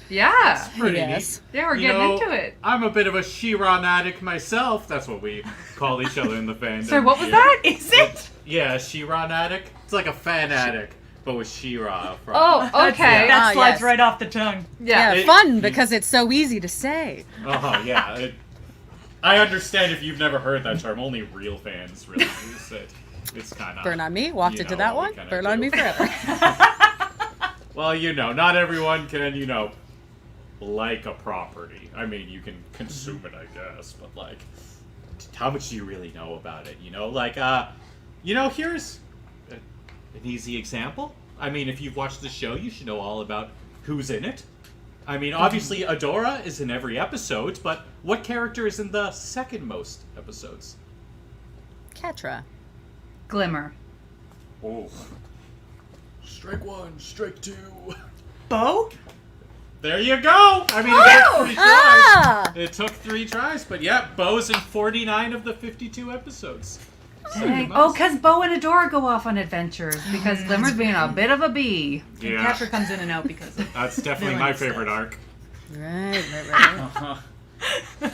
Yeah. Pretty Yes. neat. Yeah, we're You getting know, into it. I'm a bit of a She-Ra addict myself. That's what we call each other in the fandom. Sorry, what was here. that? Is it? Yeah, She-Ra addict. It's like a fan addict, but with She-Ra up front. Oh, okay. That slides yes. right off the tongue. Yeah. Yeah, It- fun because it's so easy to say. Yeah. I understand if you've never heard that term. Only real fans really use it. It's kind of... Burn on me. Walked you into know that what we one. kinda Burn on do. me forever. Well, not everyone can, like a property. I mean, you can consume it, I guess, but, like, how much do you really know about it, Like, here's an easy example. I mean, if you've watched the show, you should know all about who's in it. I mean, obviously, Adora is in every episode, but what character is in the second most episodes? Catra. Glimmer. Oh. Strike one, strike two. Bo? There you go! I mean, it took 3 tries. Ah! It took 3 tries, but yeah, Bo's in 49 of the 52 episodes. Dang. Oh, because Bo and Adora go off on adventures because Glimmer's being a bit of a bee. And Catra comes in and out because of... That's definitely my villain favorite stuff. arc. Right.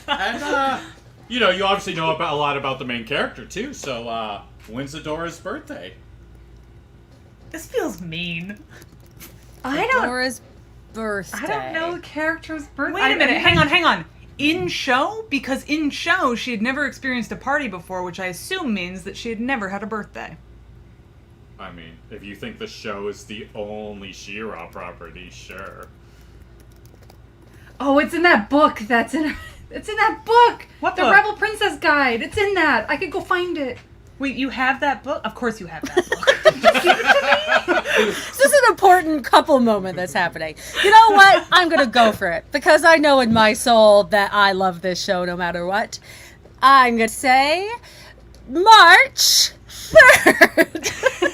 And, you obviously know a lot about the main character, too, so, when's Adora's birthday? This feels mean. Dora's birthday. I don't know the character's birthday. Wait a minute. Hang on. In show? Because in show, she had never experienced a party before, which I assume means that she had never had a birthday. I mean, if you think the show is the only She-Ra property, sure. Oh, it's in that book. It's in that book. What the book? Rebel Princess Guide. It's in that. I could go find it. Wait, you have that book? Of course you have that book. This is an important couple moment that's happening. You know what? I'm going to go for it because I know in my soul that I love this show no matter what. I'm going to say March 3rd.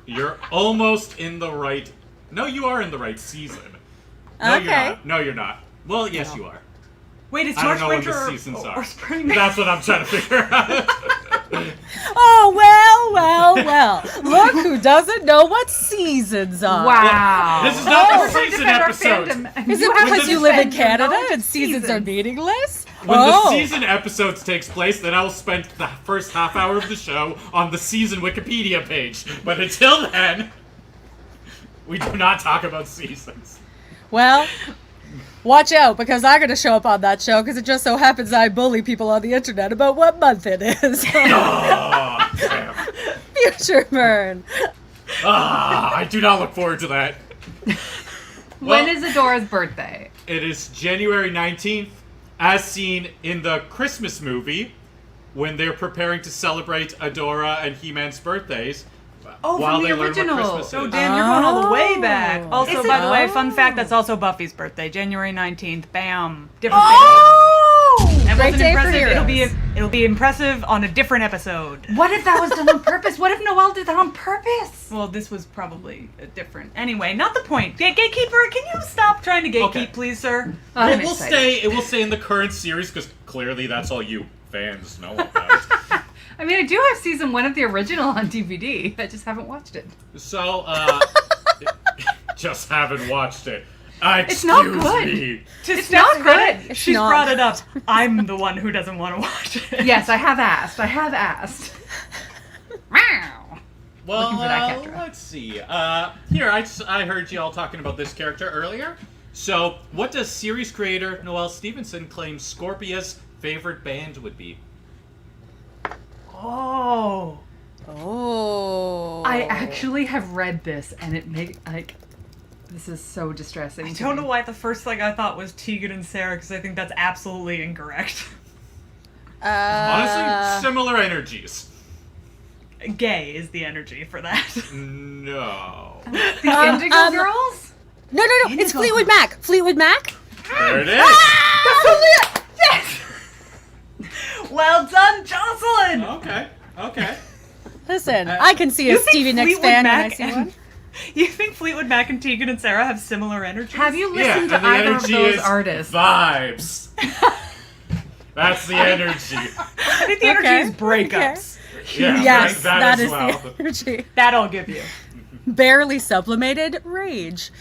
You're almost in the right... No, you are in the right season. No, you're Okay. not. No, you're not. Well, yes, you are. Wait, it's I March, don't know when winter, the seasons or are. spring? That's what I'm trying to figure out. Oh, well. Look who doesn't know what seasons are. Wow. This is not the We're season defend our episode. fandom. Is it have because to you live in defend your Canada knowledge and of seasons are meaningless? When Oh. the season episodes takes place, then I will spend the first half hour of the show on the season Wikipedia page. But until then, we do not talk about seasons. Well, watch out because I'm going to show up on that show because it just so happens I bully people on the internet about what month it is. Oh, damn. Future burn. I do not look forward to that. When is Adora's birthday? It is January 19th, as seen in the Christmas movie, when they're preparing to celebrate Adora and He-Man's birthdays. Oh, while from the they learn what original. Christmas Oh, is. damn, you're going all the way back. Oh. Also, Is it- by the way, fun Oh. fact, that's also Buffy's birthday, January 19th. Bam. Different Oh! That Great wasn't day for impressive. heroes. It'll be impressive on a different episode. What if that was done on purpose? What if Noelle did that on purpose? Well, this was probably different. Anyway, not the point. Gatekeeper, can you stop trying to gatekeep, Okay. please, sir? I'm It will stay in the current series because clearly that's all you fans know about. I mean, I do have season 1 of the original on DVD. I just haven't watched it. So, just haven't watched it. Excuse not good. me. To It's Steph's not good. credit, It's she's not. brought it up. I'm the one who doesn't want to watch it. Yes, I have asked. Wow. Well, Looking for that Ketra. let's see. Here, I heard you all talking about this character earlier. So, what does series creator Noelle Stevenson claim Scorpia's favorite band would be? Oh. Oh. I actually have read this, and it this is so distressing. I don't know why the first thing I thought was Tegan and Sarah, because I think that's absolutely incorrect. Honestly, similar energies. Gay is the energy for that. No. The Indigo Girls. No, it's Fleetwood Mac. Fleetwood Mac? There it is! That's only it. Yes. Well done, Jocelyn! Okay. Listen, I can see a You think Stevie Nicks Fleetwood fan when I Mac see and- one. You think Fleetwood Mac and Tegan and Sarah have similar energies? Have you Yeah, listened and to the either of energy those is artists? vibes. That's the energy. I think the energy is breakups. Yeah, Yes, that that as is well. the energy. That I'll give you. Barely sublimated rage.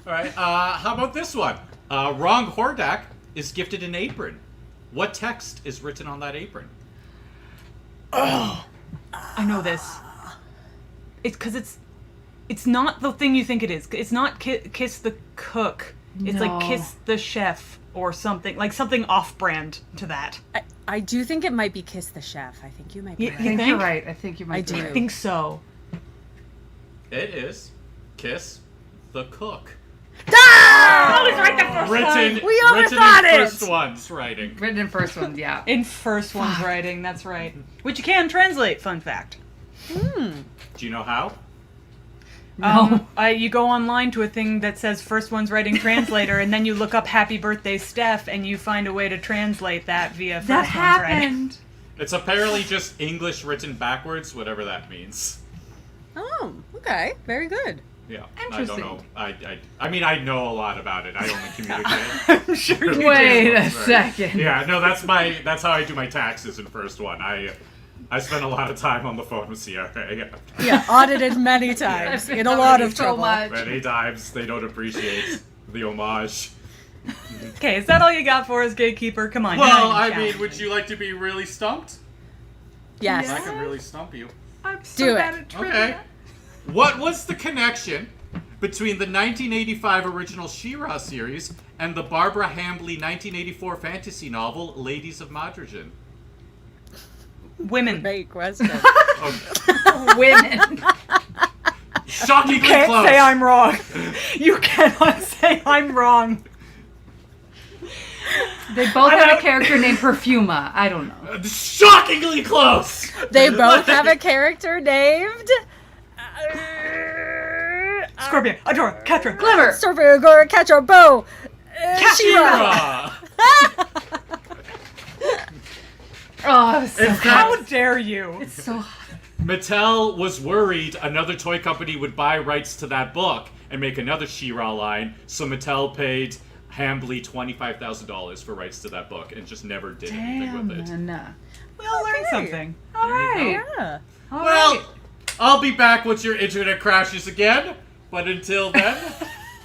Alright, how about this one? Wrong Hordak is gifted an apron. What text is written on that apron? I know this. It's because it's not the thing you think it is. It's not kiss the cook. It's No. like kiss the chef or something. Like something off-brand to that. I do think it might be Kiss the Chef. I think you might be You right. I think think? you're right. I think you might I be do. I right. think so. It is Kiss the Cook. I was right the first Written, time. We written overthought in it! first one's writing. Written in first ones, yeah. In first one's writing, that's right. Which you can translate, fun fact. Do you know how? You go online to a thing that says first one's writing translator, and then you look up Happy Birthday Steph, and you find a way to translate that via first That one's writing. happened. It's apparently just English written backwards, whatever that means. Oh, okay. Very good. Yeah, Interesting. I don't know. I mean, I know a lot about it. I only communicate. I'm sure you Wait a Right. second. Yeah, no, that's how I do my taxes in first one. I spend a lot of time on the phone with CRA. Yeah, audited many times. In a lot of So trouble. much. Many times they don't appreciate the homage. Okay, is that all you got for us, Gatekeeper? Come on. Well, now I you mean, challenge would me. you like to be really stumped? Yes. I can really stump you. I'm so Do it. bad at trivia. Okay. What was the connection between the 1985 original She-Ra series and the Barbara Hambly 1984 fantasy novel Ladies of Madrigen? Women. Great question. Oh, Women. shockingly Can't close. say I'm wrong. You cannot say I'm wrong. They both I'm have out. a character named Perfuma. I don't know. Shockingly close. They both have a character named Scorpion, Adora, Catra, Clever. Surfer Agora Catcher Bow. She-Ra. She-Ra. Oh, it was so In good. How fact, dare you? It's so Mattel was worried another toy company would buy rights to that book and make another She-Ra line, so Mattel paid Hambly $25,000 for rights to that book and just never did anything with it. man. We all learned Okay. something. All right. Yeah. All Well, right. I'll be back once your internet crashes again, but until then,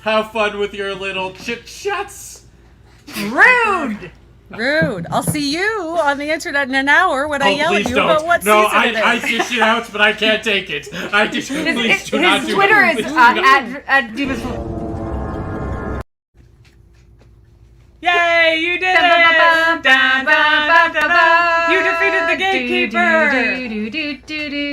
have fun with your little chit-chats. Rude. Rude. I'll see you on the internet in an hour when I yell at please you don't. about what No, season it I is. dish it out, but I can't take it. I just please His, do not his do Twitter it. is Please do not. at Divas. Yay, you did it! Dun, dun, dun, dun, dun. You defeated the Gatekeeper!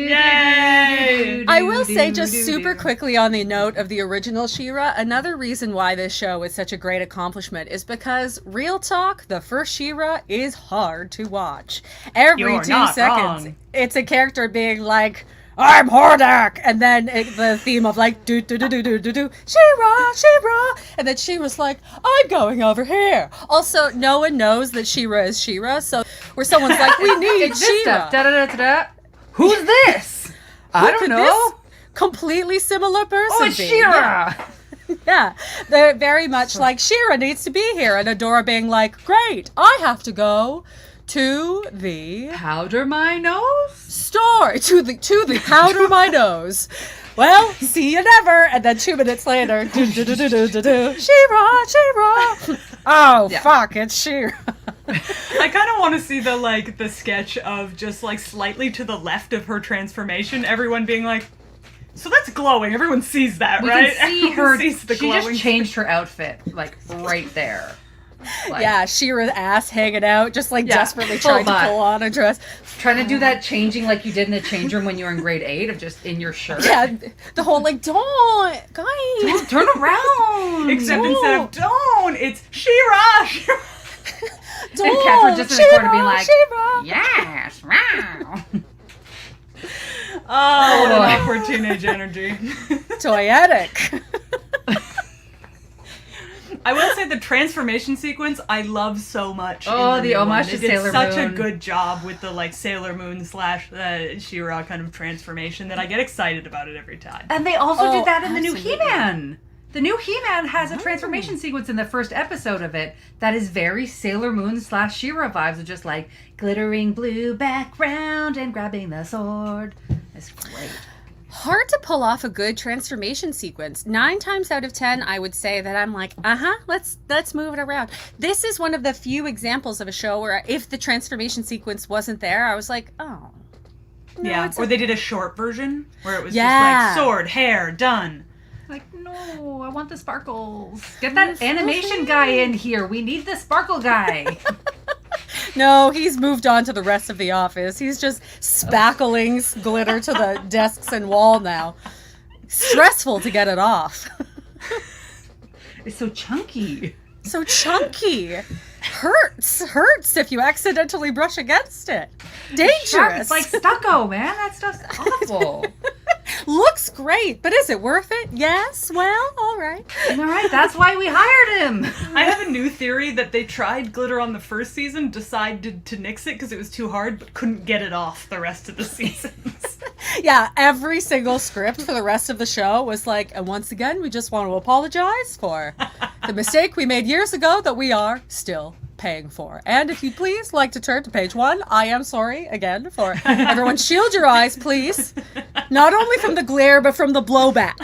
Yay! I will say, just super quickly on the note of the original She-Ra, another reason why this show is such a great accomplishment is because, real talk, the first She-Ra is hard to watch. Every You're 2 not seconds, wrong. it's a character being like, I'm Hordak! And then the theme of like, do do do do do do do, She-Ra, She-Ra! And then she was like, I'm going over here. Also, no one knows that She-Ra is She-Ra, so where someone's like, we need It's this She-Ra. stuff. Da, da, da, da, da. Who's this? I don't Could know. this completely similar person Oh, it's be? She-Ra. Yeah, they're very much like She-Ra needs to be here, and Adora being like, "Great, I have to go to the Powder my nose. store to the powder my nose." well, see you never. And then 2 minutes later, She-Ra, She-Ra. Oh, Yeah. fuck, it's She-Ra. I kind of want to see the sketch of just like slightly to the left of her transformation, everyone being like, so that's glowing. Everyone sees that, You right? can see Everyone her. sees the She glowing. just changed her outfit, like right there. Like, Yeah, She-Ra's ass hanging out, just like Yeah, desperately full trying to butt. pull on a dress. trying to do that changing like you did in the change room when you were in grade 8 of just in your shirt. Yeah, the whole like, don't, guys. Turn around. Except instead of don't, it's She-Ra. Don't, And Catherine just in the corner being like, She-Ra. yes, wow. Oh, what an boy. awkward teenage energy. Toyetic. I will say the transformation sequence I love so much. Oh, in the new one. homage They to did Sailor such Moon. a good job with the like Sailor Moon / She-Ra kind of transformation that I get excited about it every time. And they also Oh, did that in the new absolutely. He-Man. The new He-Man has a transformation sequence in the first episode of it that is very Sailor Moon / She-Ra vibes of just like glittering blue background and grabbing the sword. It's great. Hard to pull off a good transformation sequence. 9 times out of 10, I would say that I'm like, let's move it around. This is one of the few examples of a show where if the transformation sequence wasn't there, I was like, oh. No, Yeah, it's or a- they did a short version where it was Yeah. just like sword, hair, done. Like, no, I want the sparkles. Get that animation guy in here. We need the sparkle guy. No, he's moved on to the rest of the office. He's just spackling glitter to the desks and wall now. Stressful to get it off. It's so chunky. So chunky. Hurts if you accidentally brush against it. Dangerous. It's like stucco, man. That stuff's awful. Looks great, but is it worth it? Yes. Well, all right. All right, that's why we hired him. I have a new theory that they tried glitter on the first season, decided to nix it because it was too hard, but couldn't get it off the rest of the seasons. Yeah, every single script for the rest of the show was like, and once again, we just want to apologize for the mistake we made years ago that we are still paying for. And if you'd please like to turn to page 1, I am sorry again for everyone. Shield your eyes, please. Not only from the glare, but from the blowback.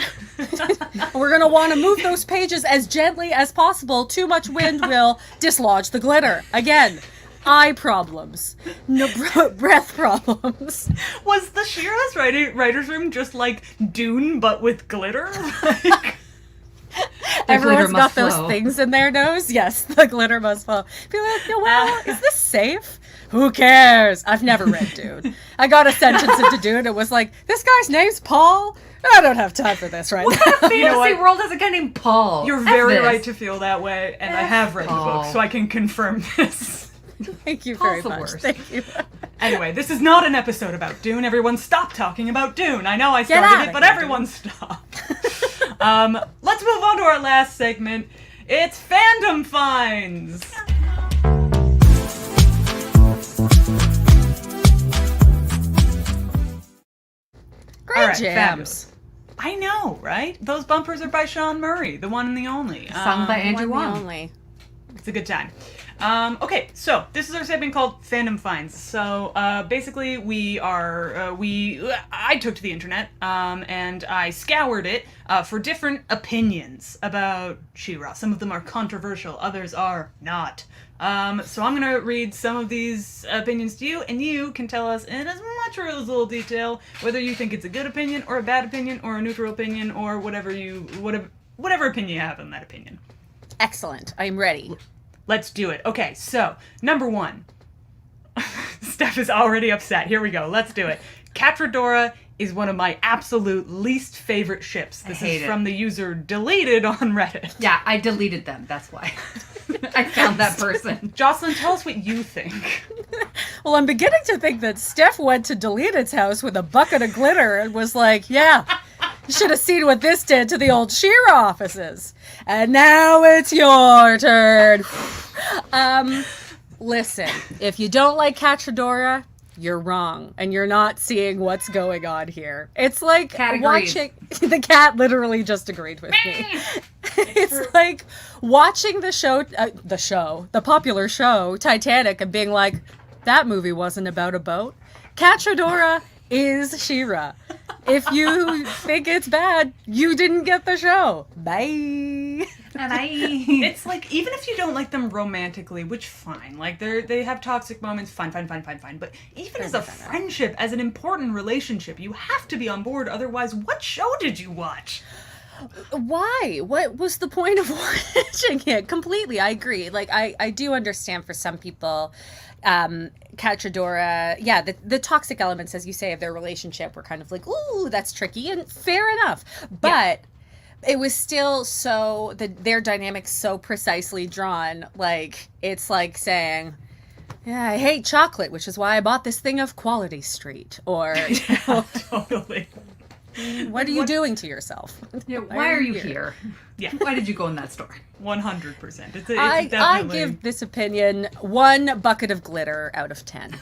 We're going to want to move those pages as gently as possible. Too much wind will dislodge the glitter. Again, eye problems. No breath problems. Was the She-Ra's writer's room just like Dune, but with glitter? Like, Everyone's got must those flow. things in their nose. Yes, the glitter must flow. Be like, no, well, is this safe? Who cares? I've never read Dune. I got a sentence into Dune. It was like, this guy's name's Paul. I don't have time for this right now. Fantasy You know what? world has a guy named Paul. You're F very this. right to feel that way, and I have read the Paul. book, so I can confirm this. Thank you Paul's very the much. worst. Thank you. Anyway, this is not an episode about Dune. Everyone stop talking about Dune. I know I Get started outta it, but here, everyone stop. Let's move on to our last segment. It's Fandom Finds. Great All right, jams. fabulous. I know, right? Those bumpers are by Sean Murray, the one and the only. Sung by Andrew One and Wong. only. It's a good time. Okay, so this is our segment called Fandom Finds. So basically, I took to the internet and I scoured it for different opinions about She-Ra. Some of them are controversial, others are not. So I'm gonna read some of these opinions to you, and you can tell us in as much or as little detail whether you think it's a good opinion or a bad opinion or a neutral opinion or whatever opinion you have on that opinion. Excellent. I'm ready. Let's do it. Okay, so, number 1. Steph is already upset. Here we go. Let's do it. Catradora is one of my absolute least favorite ships. This hate is it. from the user Deleted on Reddit. Yeah, I deleted them. That's why. I found that person. Jocelyn, tell us what you think. Well, I'm beginning to think that Steph went to Deleted's house with a bucket of glitter and was like, yeah, you should have seen what this did to the old She-Ra offices. And now it's your turn. Listen, if you don't like Catradora, you're wrong. And you're not seeing what's going on here. It's like Cat agrees. watching... The cat literally just agreed with me. It's like watching the popular show, Titanic, and being like, that movie wasn't about a boat. Catradora is She-Ra. If you think it's bad, you didn't get the show. Bye. It's like, even if you don't like them romantically, which fine, like they have toxic moments, fine. But even as a friendship, as an important relationship, you have to be on board. Otherwise, what show did you watch? Why? What was the point of watching it? Completely, I agree. Like, I do understand for some people, Cachadora, yeah, the toxic elements, as you say, of their relationship were kind of like, ooh, that's tricky, and fair enough. But it was still so, their dynamics so precisely drawn, like, it's like saying, yeah, I hate chocolate, which is why I bought this thing of Quality Street. Or, Totally. What are you doing to yourself? Yeah, why are you here? Yeah. Why did you go in that store? 100%. It's I definitely... give this opinion 1 bucket of glitter out of 10.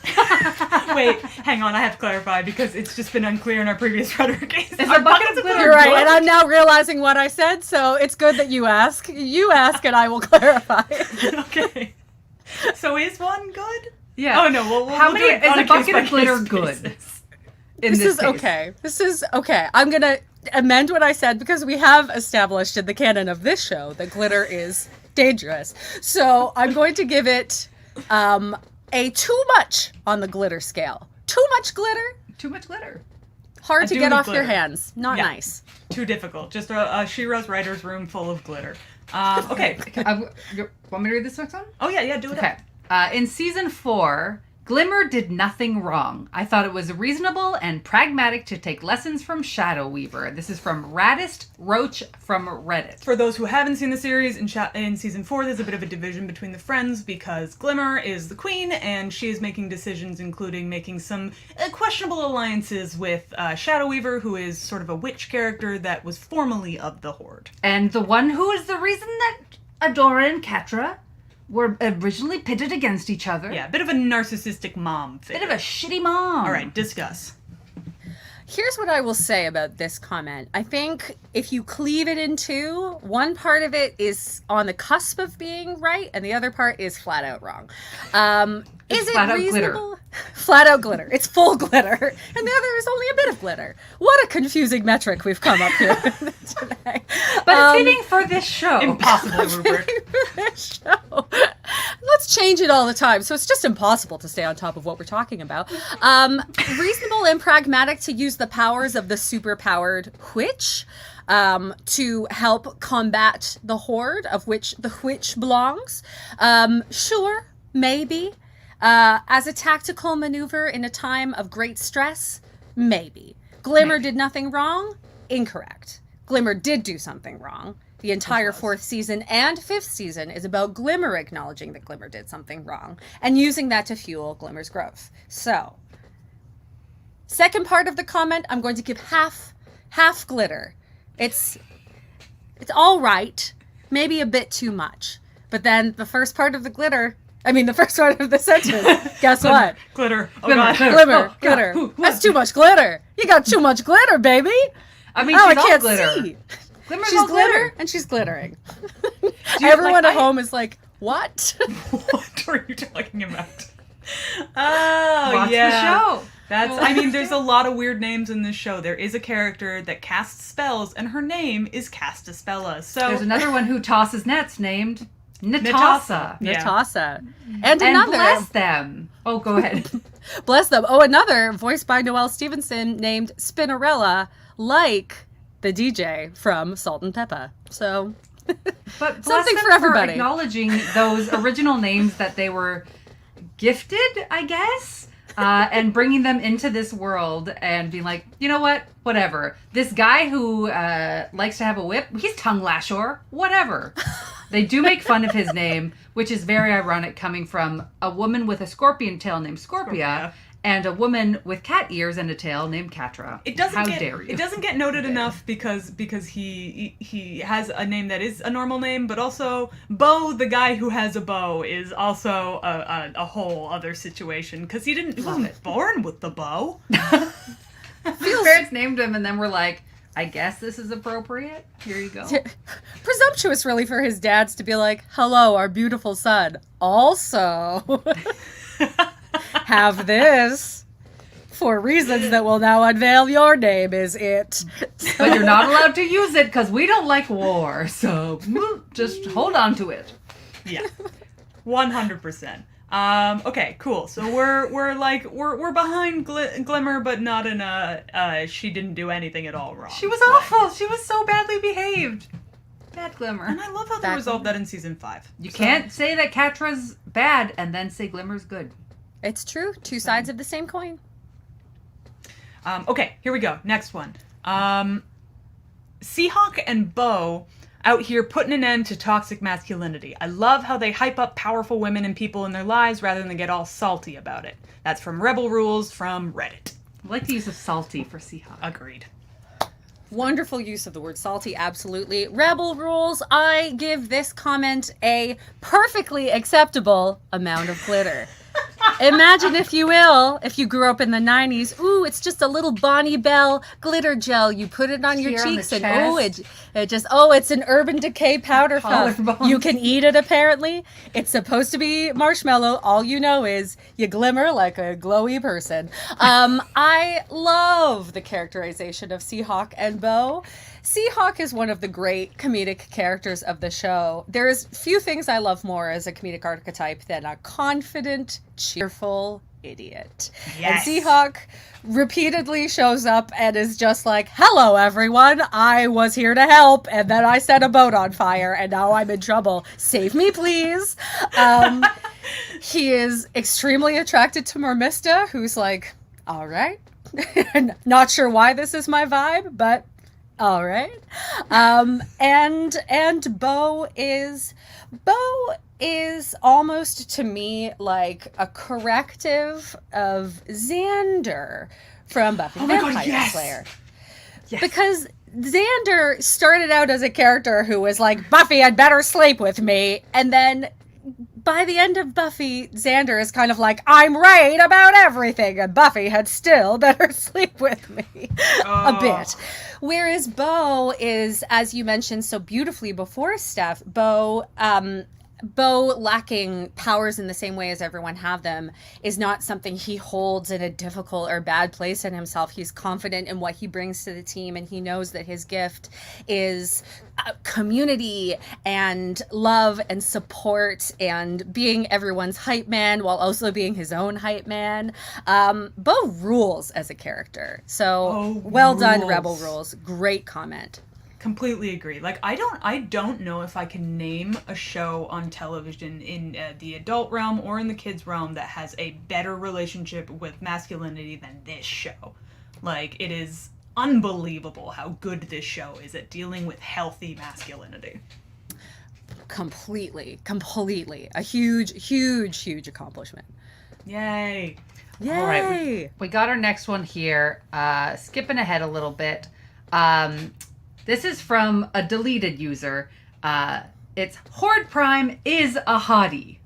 Wait, hang on, I have to clarify because it's just been unclear in our previous rhetoric case. Is a bucket of glitter You're right, good? and I'm now realizing what I said, so it's good that you ask. You ask and I will clarify. Okay. So is one good? Yeah. Oh no, we'll How do many it is on a bucket of case-by-case glitter basis. good? In This is case. okay. This is okay. I'm going to amend what I said because we have established in the canon of this show that glitter is dangerous. So I'm going to give it a too much on the glitter scale. Too much glitter, Too much glitter. hard I to do get need off your glitter. hands. Not Yeah. nice. Too difficult. Just a She-Ra's writer's room full of glitter. Okay. You want me to read this next one? Oh yeah, do it. Okay. In season 4, Glimmer did nothing wrong. I thought it was reasonable and pragmatic to take lessons from Shadow Weaver. This is from Raddest Roach from Reddit. For those who haven't seen the series, in season 4, there's a bit of a division between the friends because Glimmer is the queen and she is making decisions, including making some questionable alliances with Shadow Weaver, who is sort of a witch character that was formerly of the Horde. And the one who is the reason that Adora and Catra were originally pitted against each other. Yeah, a bit of a narcissistic mom figure. Bit of a shitty mom. All right, discuss. Here's what I will say about this comment. I think if you cleave it in two, one part of it is on the cusp of being right, and the other part is flat out wrong. Is it flat out reasonable? Flat out glitter. It's full glitter, and the other is only a bit of glitter. What a confusing metric we've come up here today. But it's fitting for this show. Impossible, Rupert. This show. Let's change it all the time, so it's just impossible to stay on top of what we're talking about. Reasonable and pragmatic to use the powers of the superpowered witch to help combat the Horde, of which the witch belongs. Sure, maybe. As a tactical maneuver in a time of great stress, maybe. Glimmer did nothing wrong? Incorrect. Glimmer did do something wrong. The entire 4th season and 5th season is about Glimmer acknowledging that Glimmer did something wrong and using that to fuel Glimmer's growth. So, second part of the comment, I'm going to give half glitter. It's all right, maybe a bit too much. But then the first part of the first part of the sentence, guess what? Glitter. Oh Glimmer, god. glitter. Glimmer, Oh, glitter. God. That's too much glitter. You got too much glitter, baby. I mean, Oh, she's I all can't glitter. see. Glimmer's She's all glitter and she's glittering. you- Everyone like, at home is like, what? What are you talking about? Oh, Watch yeah. the show. I mean, there's a lot of weird names in this show. There is a character that casts spells, and her name is Castaspella. So There's another one who tosses nets named Natasa. Yeah. Natasa. And And another. bless them. Oh, go ahead. Bless them. Oh, another voiced by Noelle Stevenson named Spinnerella, like the DJ from Salt and Pepper. So, But bless Something them for everybody. acknowledging those original names that they were gifted, I guess, and bringing them into this world and being like, you know what, whatever. This guy who likes to have a whip, he's tongue lashor, whatever. They do make fun of his name, which is very ironic coming from a woman with a scorpion tail named Scorpia. And a woman with cat ears and a tail named Catra. It doesn't How get dare you? it doesn't get noted enough because he has a name that is a normal name, but also Bo, the guy who has a bow, is also a whole other situation because he wasn't born with the bow. His parents named him, and then we're like, I guess this is appropriate. Here you go. presumptuous, really, for his dads to be like, hello, our beautiful son. Also, have this. For reasons that will now unveil, your name is it. But you're not allowed to use it because we don't like war. So just hold on to it. Yeah, 100%. Okay, cool. So we're behind Glimmer, but not in a she didn't do anything at all wrong. She was awful. She was so badly behaved. Bad Glimmer. And I love how they resolved that in season 5. You can't say that Catra's bad and then say Glimmer's good. It's true. Two sides of the same coin. Okay, here we go. Next one. Seahawk and Bo out here putting an end to toxic masculinity. I love how they hype up powerful women and people in their lives rather than get all salty about it. That's from Rebel Rules from Reddit. I like the use of salty for Seahawk. Agreed. Wonderful use of the word salty, absolutely. Rebel Rules, I give this comment a perfectly acceptable amount of glitter. Imagine, if you will, if you grew up in the 90s, ooh, it's just a little Bonnie Bell glitter gel. You put it on your Here on cheeks the and chest. it's an Urban Decay powder puff. Collarbones. You can eat it, apparently. It's supposed to be marshmallow. All you know is you glimmer like a glowy person. I love the characterization of Seahawk and Bo. Seahawk is one of the great comedic characters of the show. There's few things I love more as a comedic archetype than a confident, cheerful idiot. Yes. And Seahawk repeatedly shows up and is just like, hello, everyone. I was here to help, and then I set a boat on fire, and now I'm in trouble. Save me, please. He is extremely attracted to Mermista, who's like, all right. Not sure why this is my vibe, but all right. And Bo is almost to me like a corrective of Xander from Buffy the Vampire Slayer. Yes. Because Xander started out as a character who was like, Buffy, I'd better sleep with me. And then by the end of Buffy, Xander is kind of like, I'm right about everything, and Buffy had still better sleep with me a bit. Whereas Bo is, as you mentioned so beautifully before, Steph, Bo lacking powers in the same way as everyone have them is not something he holds in a difficult or bad place in himself. He's confident in what he brings to the team, and he knows that his gift is community and love and support and being everyone's hype man while also being his own hype man. Bo rules as a character. So well done, Rebel Rules. Great comment. Completely agree. Like, I don't know if I can name a show on television in the adult realm or in the kids realm that has a better relationship with masculinity than this show. Like, it is unbelievable how good this show is at dealing with healthy masculinity. Completely. A huge accomplishment. Yay. Yay! All right, we got our next one here. Skipping ahead a little bit. This is from a deleted user. It's Horde Prime is a hottie.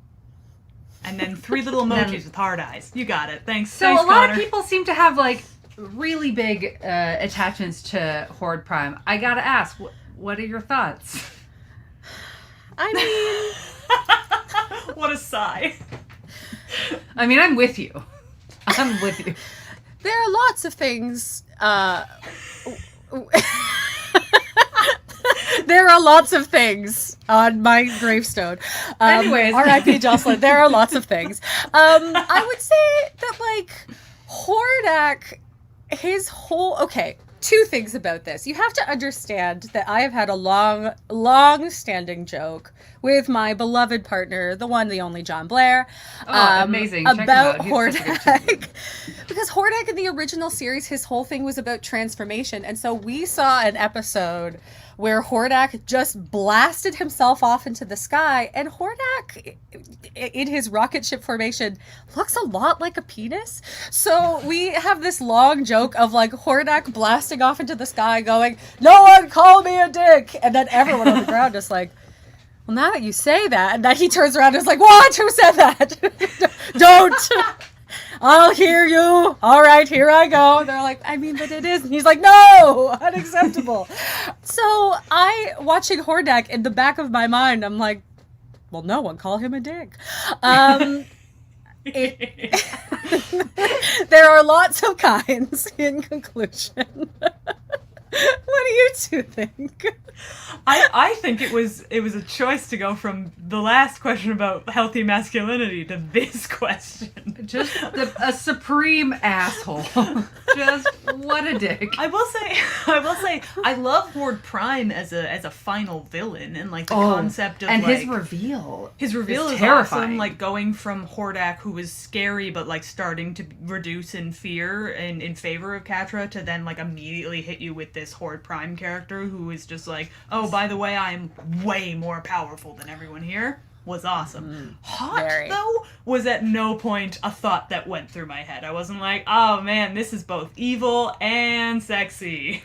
And then 3 little emojis with hard eyes. You got it. Thanks. So Thanks, a lot Connor. of people seem to have like really big attachments to Horde Prime. I gotta ask, what are your thoughts? I mean, What a sigh. I mean, I'm with you. I'm with you. there are lots of things. There are lots of things on my gravestone. Anyways. R.I.P. Jocelyn. There are lots of things. I would say that, like, Hordak, his whole... Okay, 2 things about this. You have to understand that I have had a long-standing joke with my beloved partner, the one, the only John Blair. Amazing. Check him about out. He's such a good Hordak. Because Hordak in the original series, his whole thing was about transformation. And so we saw an episode where Hordak just blasted himself off into the sky, and Hordak, in his rocket ship formation, looks a lot like a penis. So we have this long joke of, like, Hordak blasting off into the sky going, no one call me a dick! And then everyone on the ground is like, well, now that you say that, and then he turns around and is like, what? Who said that? Don't! I'll hear you. All right, here I go. And they're like, I mean, but it is. And he's like, no, unacceptable. So watching Hordak, in the back of my mind, I'm like, well, no one call him a dick. There are lots of kinds in conclusion. What do you two think? I think it was a choice to go from the last question about healthy masculinity to this question. Just a supreme asshole. Just what a dick. I will say, I love Horde Prime as a final villain and like the concept of and like, his reveal. His reveal is terrifying. awesome, like going from Hordak, who was scary but like starting to reduce in fear and in favor of Catra, to then like immediately hit you with this Horde Prime character who is just like, oh, by the way, I'm way more powerful than everyone here. Was awesome. Hot, very. though, was at no point a thought that went through my head. I wasn't like, oh man, this is both evil and sexy.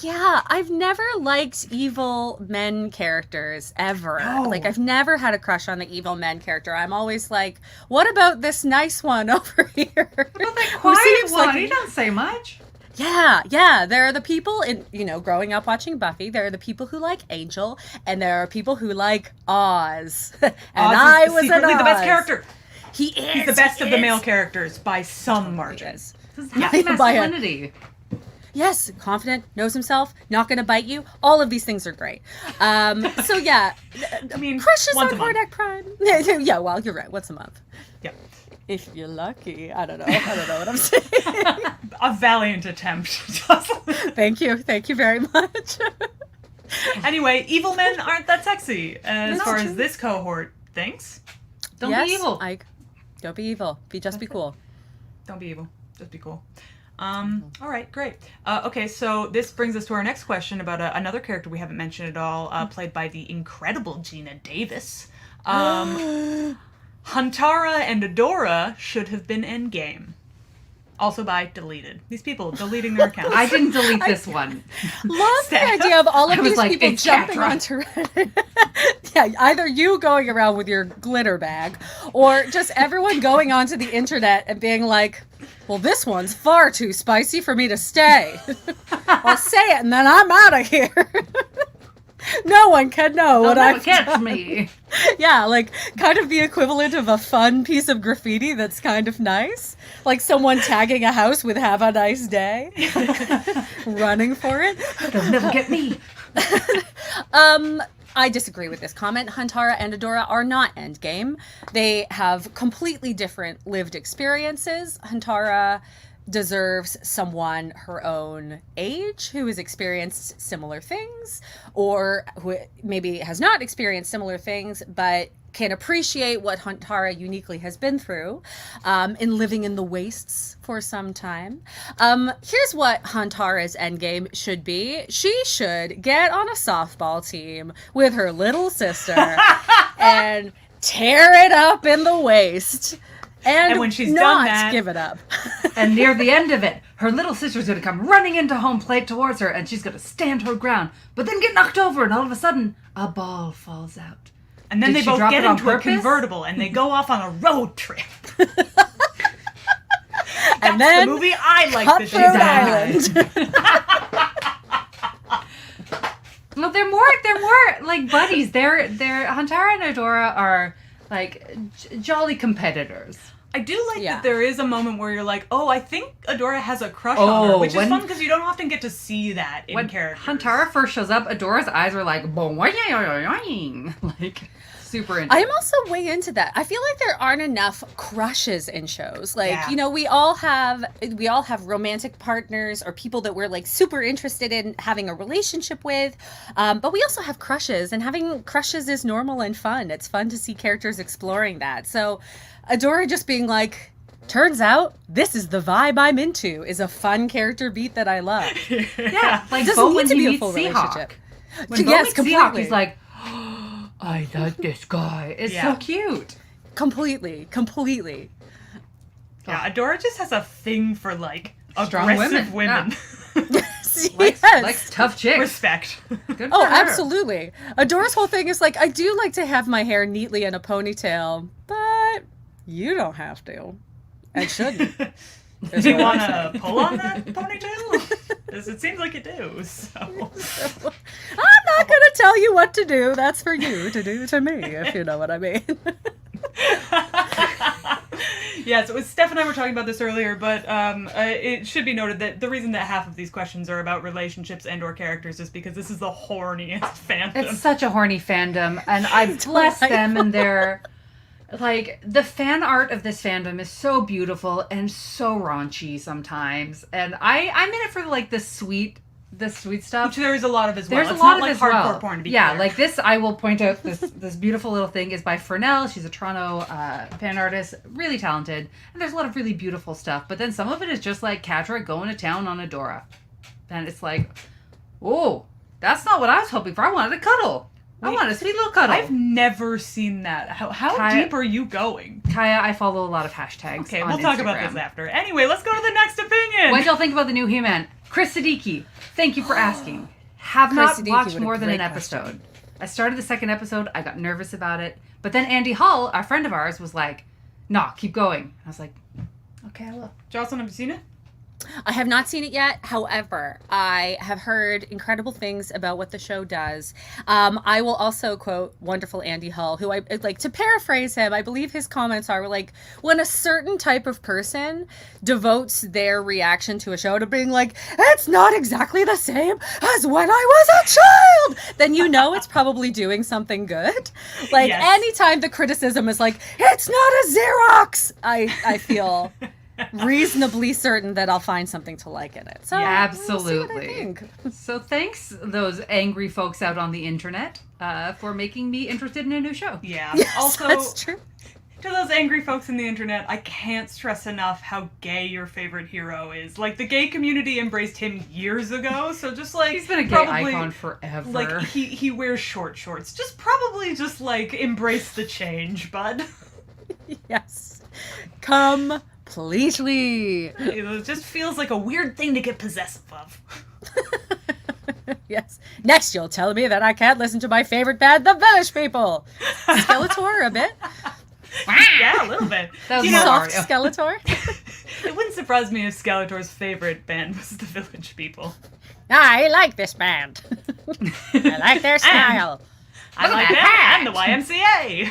Yeah, I've never liked evil men characters ever. No. Like, I've never had a crush on the evil men character. I'm always like, what about this nice one over here? But the Who quiet seems one, like- he doesn't say much. Yeah. There are the people in, growing up watching Buffy, there are the people who like Angel, and there are people who like Oz. And Oz I is was secretly an the best Oz. character. He is. He's the best he of the is. male characters by some He margin. is. This is Yeah, happy by a- masculinity. Yes, confident, knows himself, not gonna bite you. All of these things are great. So yeah, I mean, crushes once on a month. Hordak Prime. Yeah, well, you're right. Once a month. Yeah. If you're lucky. I don't know what I'm saying. A valiant attempt, Jocelyn. Thank you very much. Anyway, evil men aren't that sexy as That's far true. as this cohort thinks. Don't Yes, be evil. Don't be evil. Be cool. Don't be evil. Just be cool. All right, great. Okay, so this brings us to our next question about another character we haven't mentioned at all, played by the incredible Gina Davis. Huntara and Adora should have been endgame. Also by deleted. These people deleting their accounts. I didn't delete this one. Love the idea of all of I was these like, people it's jumping Catra. onto Reddit. Yeah, either you going around with your glitter bag, or just everyone going onto the internet and being like, well, this one's far too spicy for me to stay. I'll say it and then I'm out of here. No one can know what They'll never I've catch done. me. Yeah, like kind of the equivalent of a fun piece of graffiti that's kind of nice. Like someone tagging a house with "Have a nice day," running for it. They'll never get me. I disagree with this comment. Huntara and Adora are not endgame. They have completely different lived experiences. Huntara deserves someone her own age who has experienced similar things, or who maybe has not experienced similar things but can appreciate what Huntara uniquely has been through in living in the wastes for some time. Here's what Huntara's endgame should be. She should get on a softball team with her little sister and tear it up in the waste. And when she's not done that- give it up. And near the end of it, her little sister's going to come running into home plate towards her, and she's going to stand her ground, but then get knocked over, and all of a sudden, a ball falls out. And then Did they she both drop get it on into a purpose? convertible and they go off on a road trip. And That's then the movie I like that she's Cutthroat in. Island. Well, they're more like buddies. They're Huntara and Adora are like jolly competitors. I do like Yeah. that there is a moment where you're like, oh, I think Adora has a crush Oh, on her, which is when- fun because you don't often get to see that in When characters. Huntara first shows up, Adora's eyes are like boing, like super into I'm also way into that. I feel like there aren't enough crushes in shows. Like, Yeah. we all have romantic partners or people that we're like super interested in having a relationship with. But we also have crushes, and having crushes is normal and fun. It's fun to see characters exploring that. So Adora just being like, turns out this is the vibe I'm into, is a fun character beat that I love. Yeah, like Doesn't Bo need when to he be a meets full Seahawk. relationship. When Bo Yes, meets Seahawk, completely. he's like, I like this guy. It's Yeah. so cute. Completely. Yeah, Adora just has a thing for like Strong aggressive women, women. Likes Yes. tough chicks. Respect. Good Oh, for her. absolutely. Adora's whole thing is like, I do like to have my hair neatly in a ponytail, but you don't have to. And shouldn't. Do you want to pull on that ponytail? 'Cause it seems like you do, so. I'm not going to tell you what to do. That's for you to do to me, if you know what I mean. Yeah, so Steph and I were talking about this earlier, but it should be noted that the reason that half of these questions are about relationships and or characters is because this is the horniest fandom. It's such a horny fandom, and I bless them and their... Like, the fan art of this fandom is so beautiful and so raunchy sometimes. And I'm in it for, like, the sweet stuff. Which there is a lot of as well. There's It's a lot not of like as hardcore well. porn, to be yeah, clear. like this, I will point out this beautiful little thing is by Fernell. She's a Toronto fan artist, really talented. And there's a lot of really beautiful stuff. But then some of it is just like Katra going to town on Adora. And it's like, oh, that's not what I was hoping for. I wanted a cuddle. I want a sweet little cuddle. I've never seen that. How Kyah- deep are you going? Kyah, I follow a lot of hashtags. Okay, on we'll talk about Instagram. this after. Anyway, let's go to the next opinion. What did y'all think about the new He-Man? Chris Siddiqui, thank you for asking. Have Chris not Siddiqui, watched what a more than an great episode. question. I started the second episode. I got nervous about it. But then Andy Hull, a friend of ours, was like, nah, keep going. I was like, okay, I will. Jocelyn, have you seen it? I have not seen it yet. However, I have heard incredible things about what the show does. I will also quote wonderful Andy Hull, who I like to paraphrase him. I believe his comments are like, when a certain type of person devotes their reaction to a show to being like, it's not exactly the same as when I was a child, then you know it's probably doing something good. Like Yes. anytime the criticism is like, it's not a Xerox, I feel reasonably certain that I'll find something to like in it. So Yeah, we'll see what I absolutely. think. So thanks, those angry folks out on the internet, for making me interested in a new show. Yeah. Yes, Also, that's true. to those angry folks in the internet, I can't stress enough how gay your favorite hero is. Like, the gay community embraced him years ago, so just like... He's been a gay probably, icon forever. Like, he wears short shorts. Just probably just, like, embrace the change, bud. Yes. Completely. It just feels like a weird thing to get possessive of. Yes. Next, you'll tell me that I can't listen to my favorite band, the Village People. Skeletor a bit. Yeah, a little bit. That was You more know, Mario. Soft Skeletor. it wouldn't surprise me if Skeletor's favorite band was the Village People. I like this band. I like their style. I Look at like that that and the YMCA.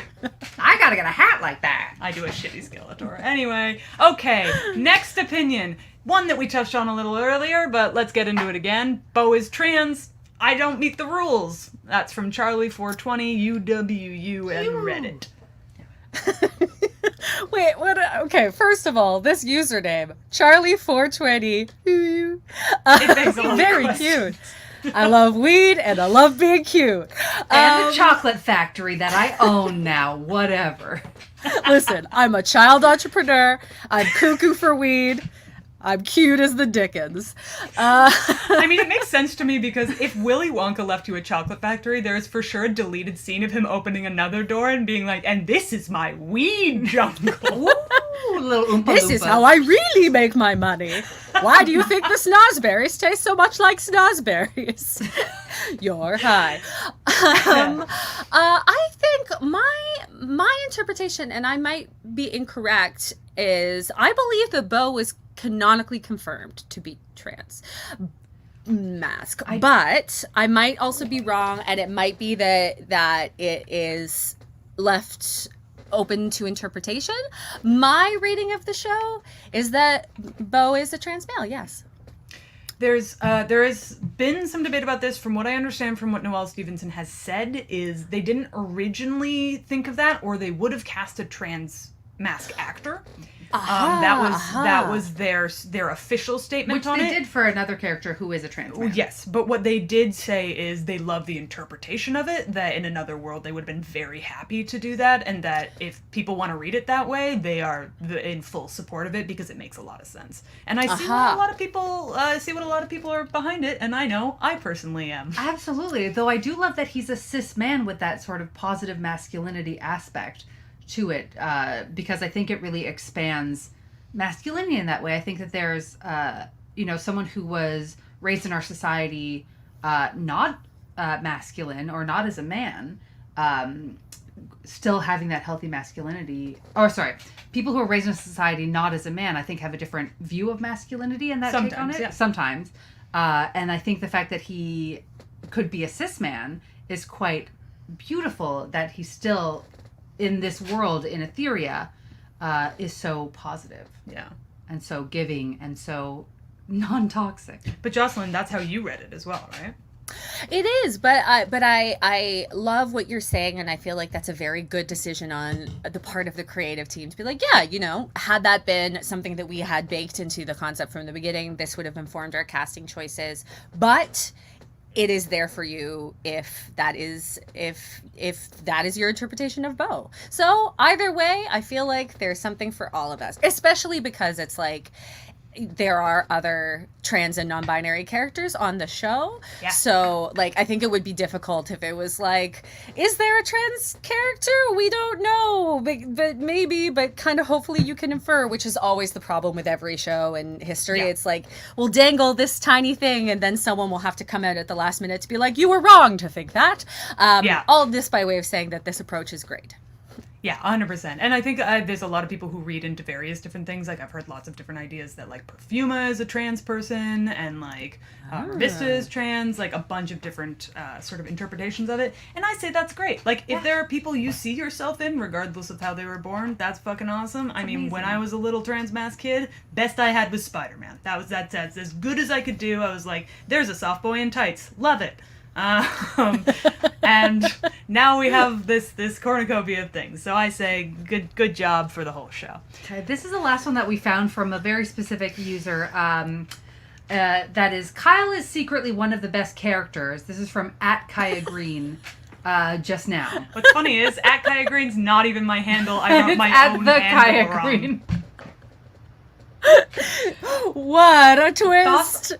I gotta get a hat like that. I do a shitty Skeletor. Anyway, okay, next opinion. One that we touched on a little earlier, but let's get into it again. Bo is trans. I don't meet the rules. That's from Charlie420, UWU, and Reddit. Wait, what? Okay, first of all, this username, Charlie420. It begs a lot of Very questions. cute. I love weed and I love being cute. And the chocolate factory that I own now, whatever. Listen, I'm a child entrepreneur. I'm cuckoo for weed. I'm cute as the Dickens. I mean, it makes sense to me because if Willy Wonka left you a chocolate factory, there is for sure a deleted scene of him opening another door and being like, and this is my weed jungle. Ooh, little Oompa This is Loompas. how I really make my money. Why do you think the snozberries taste so much like snozberries? You're high. I think my interpretation, and I might be incorrect, is I believe that Bo is canonically confirmed to be trans. Mask. But I might also be wrong, and it might be that it is left open to interpretation. My reading of the show is that Bo is a trans male, yes. There has been some debate about this. From what I understand from what Noelle Stevenson has said, is they didn't originally think of that, or they would have cast a trans mask actor. That was their official statement Which on they it. did for another character who is a trans man. Yes, but what they did say is they love the interpretation of it, that in another world they would have been very happy to do that, and that if people want to read it that way, they are in full support of it because it makes a lot of sense. And I see what a lot of people are behind it, and I know I personally am. Absolutely. Though I do love that he's a cis man with that sort of positive masculinity aspect to it, because I think it really expands masculinity in that way. I think that there's, someone who was raised in our society not masculine or not as a man, still having that healthy masculinity. Or sorry, people who are raised in a society not as a man, I think have a different view of masculinity and that take on it. Yeah. Sometimes. And I think the fact that he could be a cis man is quite beautiful, that he's still in this world in Etheria, is so positive Yeah. and so giving and so non-toxic. But Jocelyn, that's how you read it as well, right? It is, but I love what you're saying, and I feel like that's a very good decision on the part of the creative team to be like, yeah, you know, had that been something that we had baked into the concept from the beginning, this would have informed our casting choices. But it is there for you if that is your interpretation of Beau. So either way, I feel like there's something for all of us, especially because it's like there are other trans and non-binary characters on the show. Yeah. So, like, I think it would be difficult if it was like, is there a trans character? We don't know, but maybe, but kind of hopefully you can infer, which is always the problem with every show in history. Yeah. It's like, we'll dangle this tiny thing and then someone will have to come out at the last minute to be like, you were wrong to think that. Yeah. All of this by way of saying that this approach is great. Yeah, 100%. And I think there's a lot of people who read into various different things. Like, I've heard lots of different ideas that, like, Perfuma is a trans person, and, like, Vista is trans, like, a bunch of different sort of interpretations of it. And I say that's great. Like, if there are people you see yourself in, regardless of how they were born, that's fucking awesome. I mean, when I was a little trans mask kid, best I had was Spider-Man. That's as good as I could do. I was like, there's a soft boy in tights. Love it. And now we have this cornucopia of things. So I say good job for the whole show. Okay, this is the last one that we found from a very specific user. That is, Kyle is secretly one of the best characters. This is from @Kyah Green. Just now. What's funny is @Kyah Green's not even my handle. I wrote my At own the handle Kyah wrong. Green. What a twist!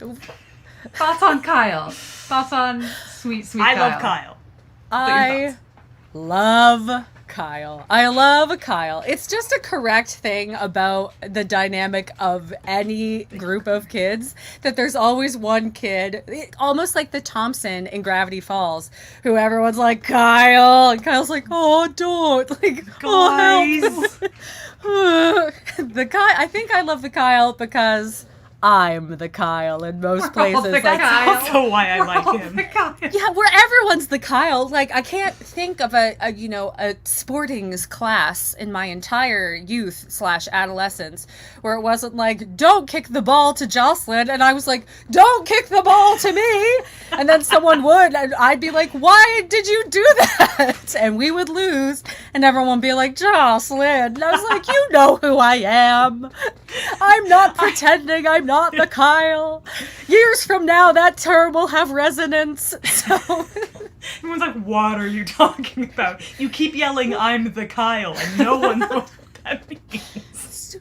Thoughts on Kyle? Thoughts on sweet I Kyle? love Kyle. I love Kyle. I love Kyle. It's just a correct thing about the dynamic of any group of kids that there's always one kid, almost like the Thompson in Gravity Falls, who everyone's like, Kyle, and Kyle's like, oh, don't, like, Guys. oh, help. I think I love the Kyle because I'm the Kyle in most places. the Like, Kyle. Also why I like him. yeah, where everyone's the Kyle. Like, I can't think of a sportings class in my entire youth / adolescence where it wasn't like, don't kick the ball to Jocelyn, and I was like, don't kick the ball to me, and then someone would, and I'd be like, why did you do that? And we would lose, and everyone would be like, Jocelyn, and I was like, you know who I am. I'm not pretending I'm not the Kyle. Years from now, that term will have resonance. So Everyone's like, what are you talking about? You keep yelling, I'm the Kyle, and no one knows what that means.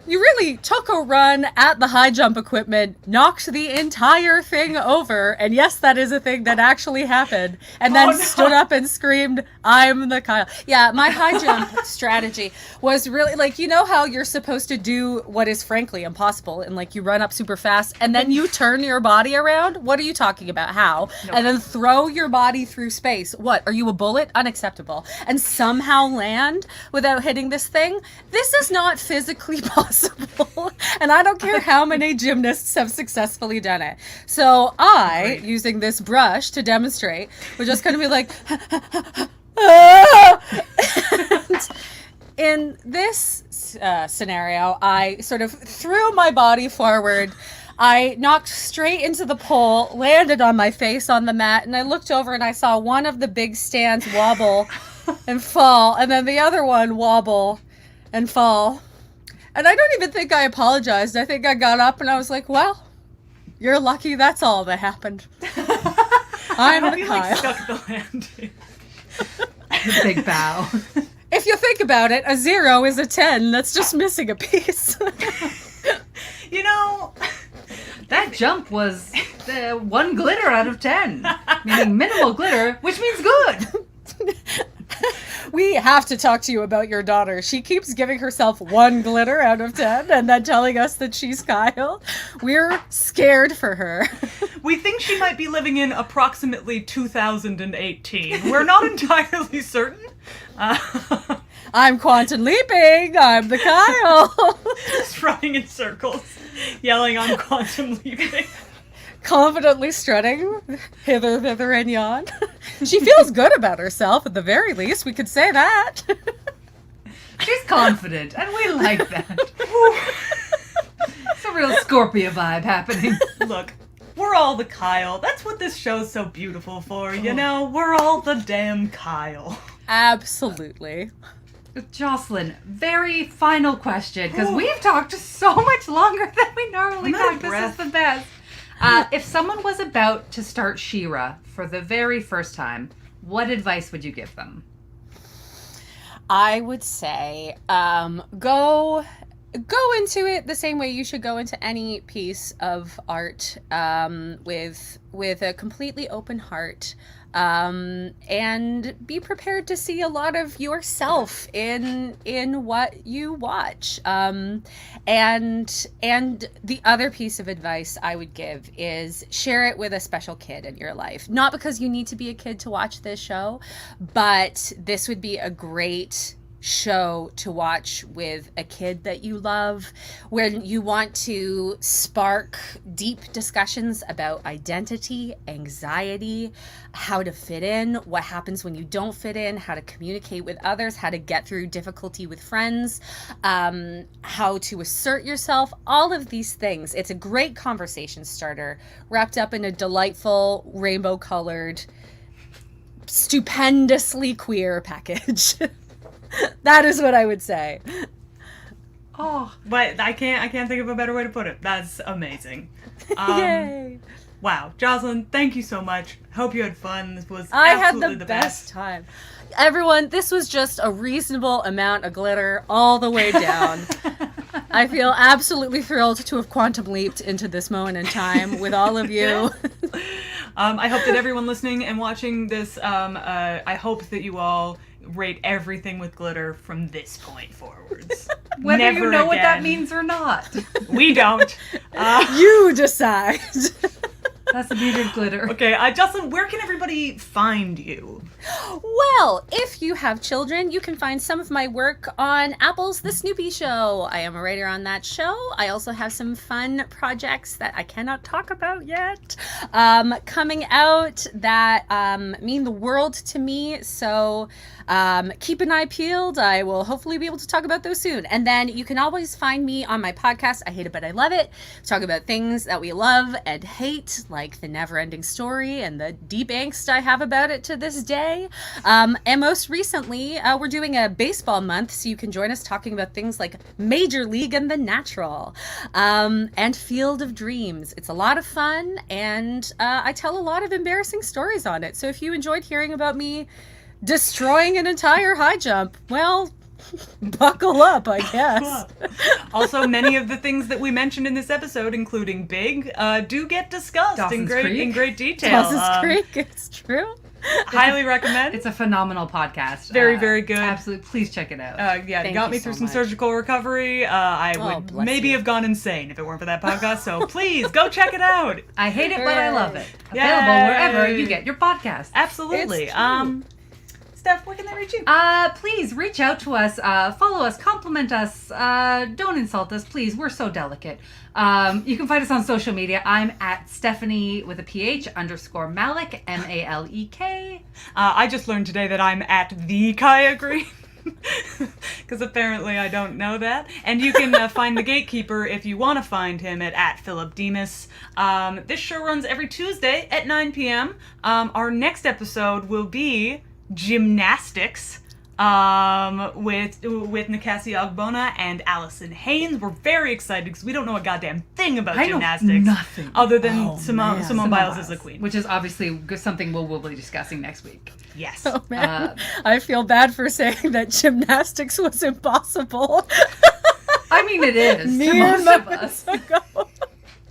you really took a run at the high jump equipment, knocked the entire thing over, and yes, that is a thing that actually happened, and then stood up and screamed, I'm the Kyle. Yeah, my high jump strategy was really, like, you know how you're supposed to do what is frankly impossible, and like you run up super fast, and then you turn your body around? What are you talking about? How? Nope. And then throw your body through space. What? Are you a bullet? Unacceptable. And somehow land without hitting this thing? This is not physically possible. And I don't care how many gymnasts have successfully done it. So I, using this brush to demonstrate, was just going to be like, and in this scenario, I sort of threw my body forward. I knocked straight into the pole, landed on my face on the mat, and I looked over and I saw one of the big stands wobble and fall, and then the other one wobble and fall. And I don't even think I apologized. I think I got up and I was like, well, you're lucky that's all that happened. I'm the You Kyle. like stuck the landing. The big bow. If you think about it, a 0 is a 10. That's just missing a piece. You know, That jump was 1 glitter out of 10. Meaning minimal glitter, which means good. We have to talk to you about your daughter. She keeps giving herself 1 glitter out of 10 and then telling us that she's Kyle. We're scared for her. we think she might be living in approximately 2018. We're not entirely certain. I'm quantum leaping. I'm the Kyle. Just running in circles, yelling, I'm quantum leaping. Confidently strutting hither, thither, and yon. She feels good about herself, at the very least. We could say that. She's confident, and we like that. It's a real Scorpio vibe happening. Look, we're all the Kyle. That's what this show's so beautiful for, you know? We're all the damn Kyle. Absolutely. Jocelyn, very final question, because we've talked so much longer than we normally I'm out talk. of This breath. is the best. If someone was about to start She-Ra for the very first time, what advice would you give them? I would say go into it the same way you should go into any piece of art, with a completely open heart, and be prepared to see a lot of yourself in what you watch. And the other piece of advice I would give is share it with a special kid in your life. Not because you need to be a kid to watch this show, but this would be a great show to watch with a kid that you love, when you want to spark deep discussions about identity, anxiety, how to fit in, what happens when you don't fit in, how to communicate with others, how to get through difficulty with friends, how to assert yourself, all of these things. It's a great conversation starter wrapped up in a delightful rainbow colored, stupendously queer package. That is what I would say. Oh, But I can't think of a better way to put it. That's amazing. Yay! Wow. Jocelyn, thank you so much. Hope you had fun. This was I had absolutely the best time. Everyone, this was just a reasonable amount of glitter all the way down. I feel absolutely thrilled to have quantum leaped into this moment in time with all of you. I hope that everyone listening and watching this, I hope that you all rate everything with glitter from this point forwards. whether Never you know what that again. means or not. We don't. You decide. That's the beauty of glitter. Okay, Jocelyn, where can everybody find you? Well, if you have children, you can find some of my work on Apple's The Snoopy Show. I am a writer on that show. I also have some fun projects that I cannot talk about yet coming out that mean the world to me. So keep an eye peeled. I will hopefully be able to talk about those soon. And then you can always find me on my podcast, I Hate It But I Love It. Talk about things that we love and hate, like the never-ending story and the deep angst I have about it to this day. And most recently, we're doing a baseball month, so you can join us talking about things like Major League and The Natural, and Field of Dreams. It's a lot of fun, and I tell a lot of embarrassing stories on it. So if you enjoyed hearing about me destroying an entire high jump, well, buckle up, I guess. Also, many of the things that we mentioned in this episode, including Big, do get discussed in Dawson's great Creek. detail. Dawson's Creek, it's true. Highly recommend. It's a phenomenal podcast. Very, very good. Absolutely. Please check it out. Yeah, it Thank got you me so through some much. surgical recovery. I Oh, would bless maybe you. have gone insane if it weren't for that podcast. So please go check it out. I hate it, but I love it. Yay. Available wherever you get your podcast. Absolutely. It's true. Steph, where can they reach you? Please reach out to us, follow us, compliment us, don't insult us, please. We're so delicate. You can find us on social media. I'm at Stephanie with a PH _ Malek, Malek. I just learned today that I'm at the Kyah Green. Because apparently I don't know that. And you can find the Gatekeeper if you want to find him at Filipe Dimas. This show runs every Tuesday at 9 p.m. Our next episode will be gymnastics with Nikasi Ogbonna and Allison Haynes. We're very excited because we don't know a goddamn thing about I know gymnastics. nothing. Other than Oh, Simone man. Biles is the queen. Which is obviously something we'll be discussing next week. Yes. Oh man, I feel bad for saying that gymnastics was impossible. I mean, it is to Mere most of us. moments ago.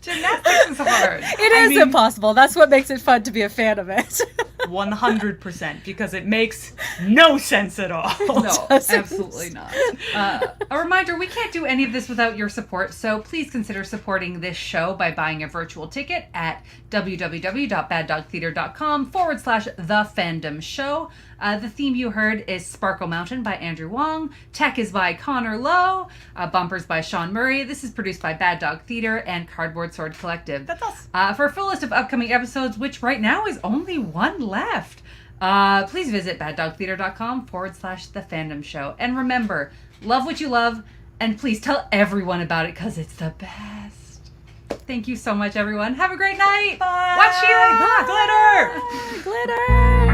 Gymnastics is hard. It is impossible. That's what makes it fun to be a fan of it. 100%, because it makes no sense at all. No, Doesn't. absolutely not. A reminder, we can't do any of this without your support, so please consider supporting this show by buying a virtual ticket at www.baddogtheater.com /the Fandom Show. The theme you heard is Sparkle Mountain by Andrew Wong. Tech is by Connor Lowe. Bumpers by Sean Murray. This is produced by Bad Dog Theater and Cardboard Sword Collective. That's us. For a full list of upcoming episodes, which right now is only one left, please visit baddogtheater.com /the Fandom Show. And remember, Love what you love, and please tell everyone about it because it's the best. Thank you so much, everyone. Have a great night. Bye. Watch She-Ra. Glitter. Glitter.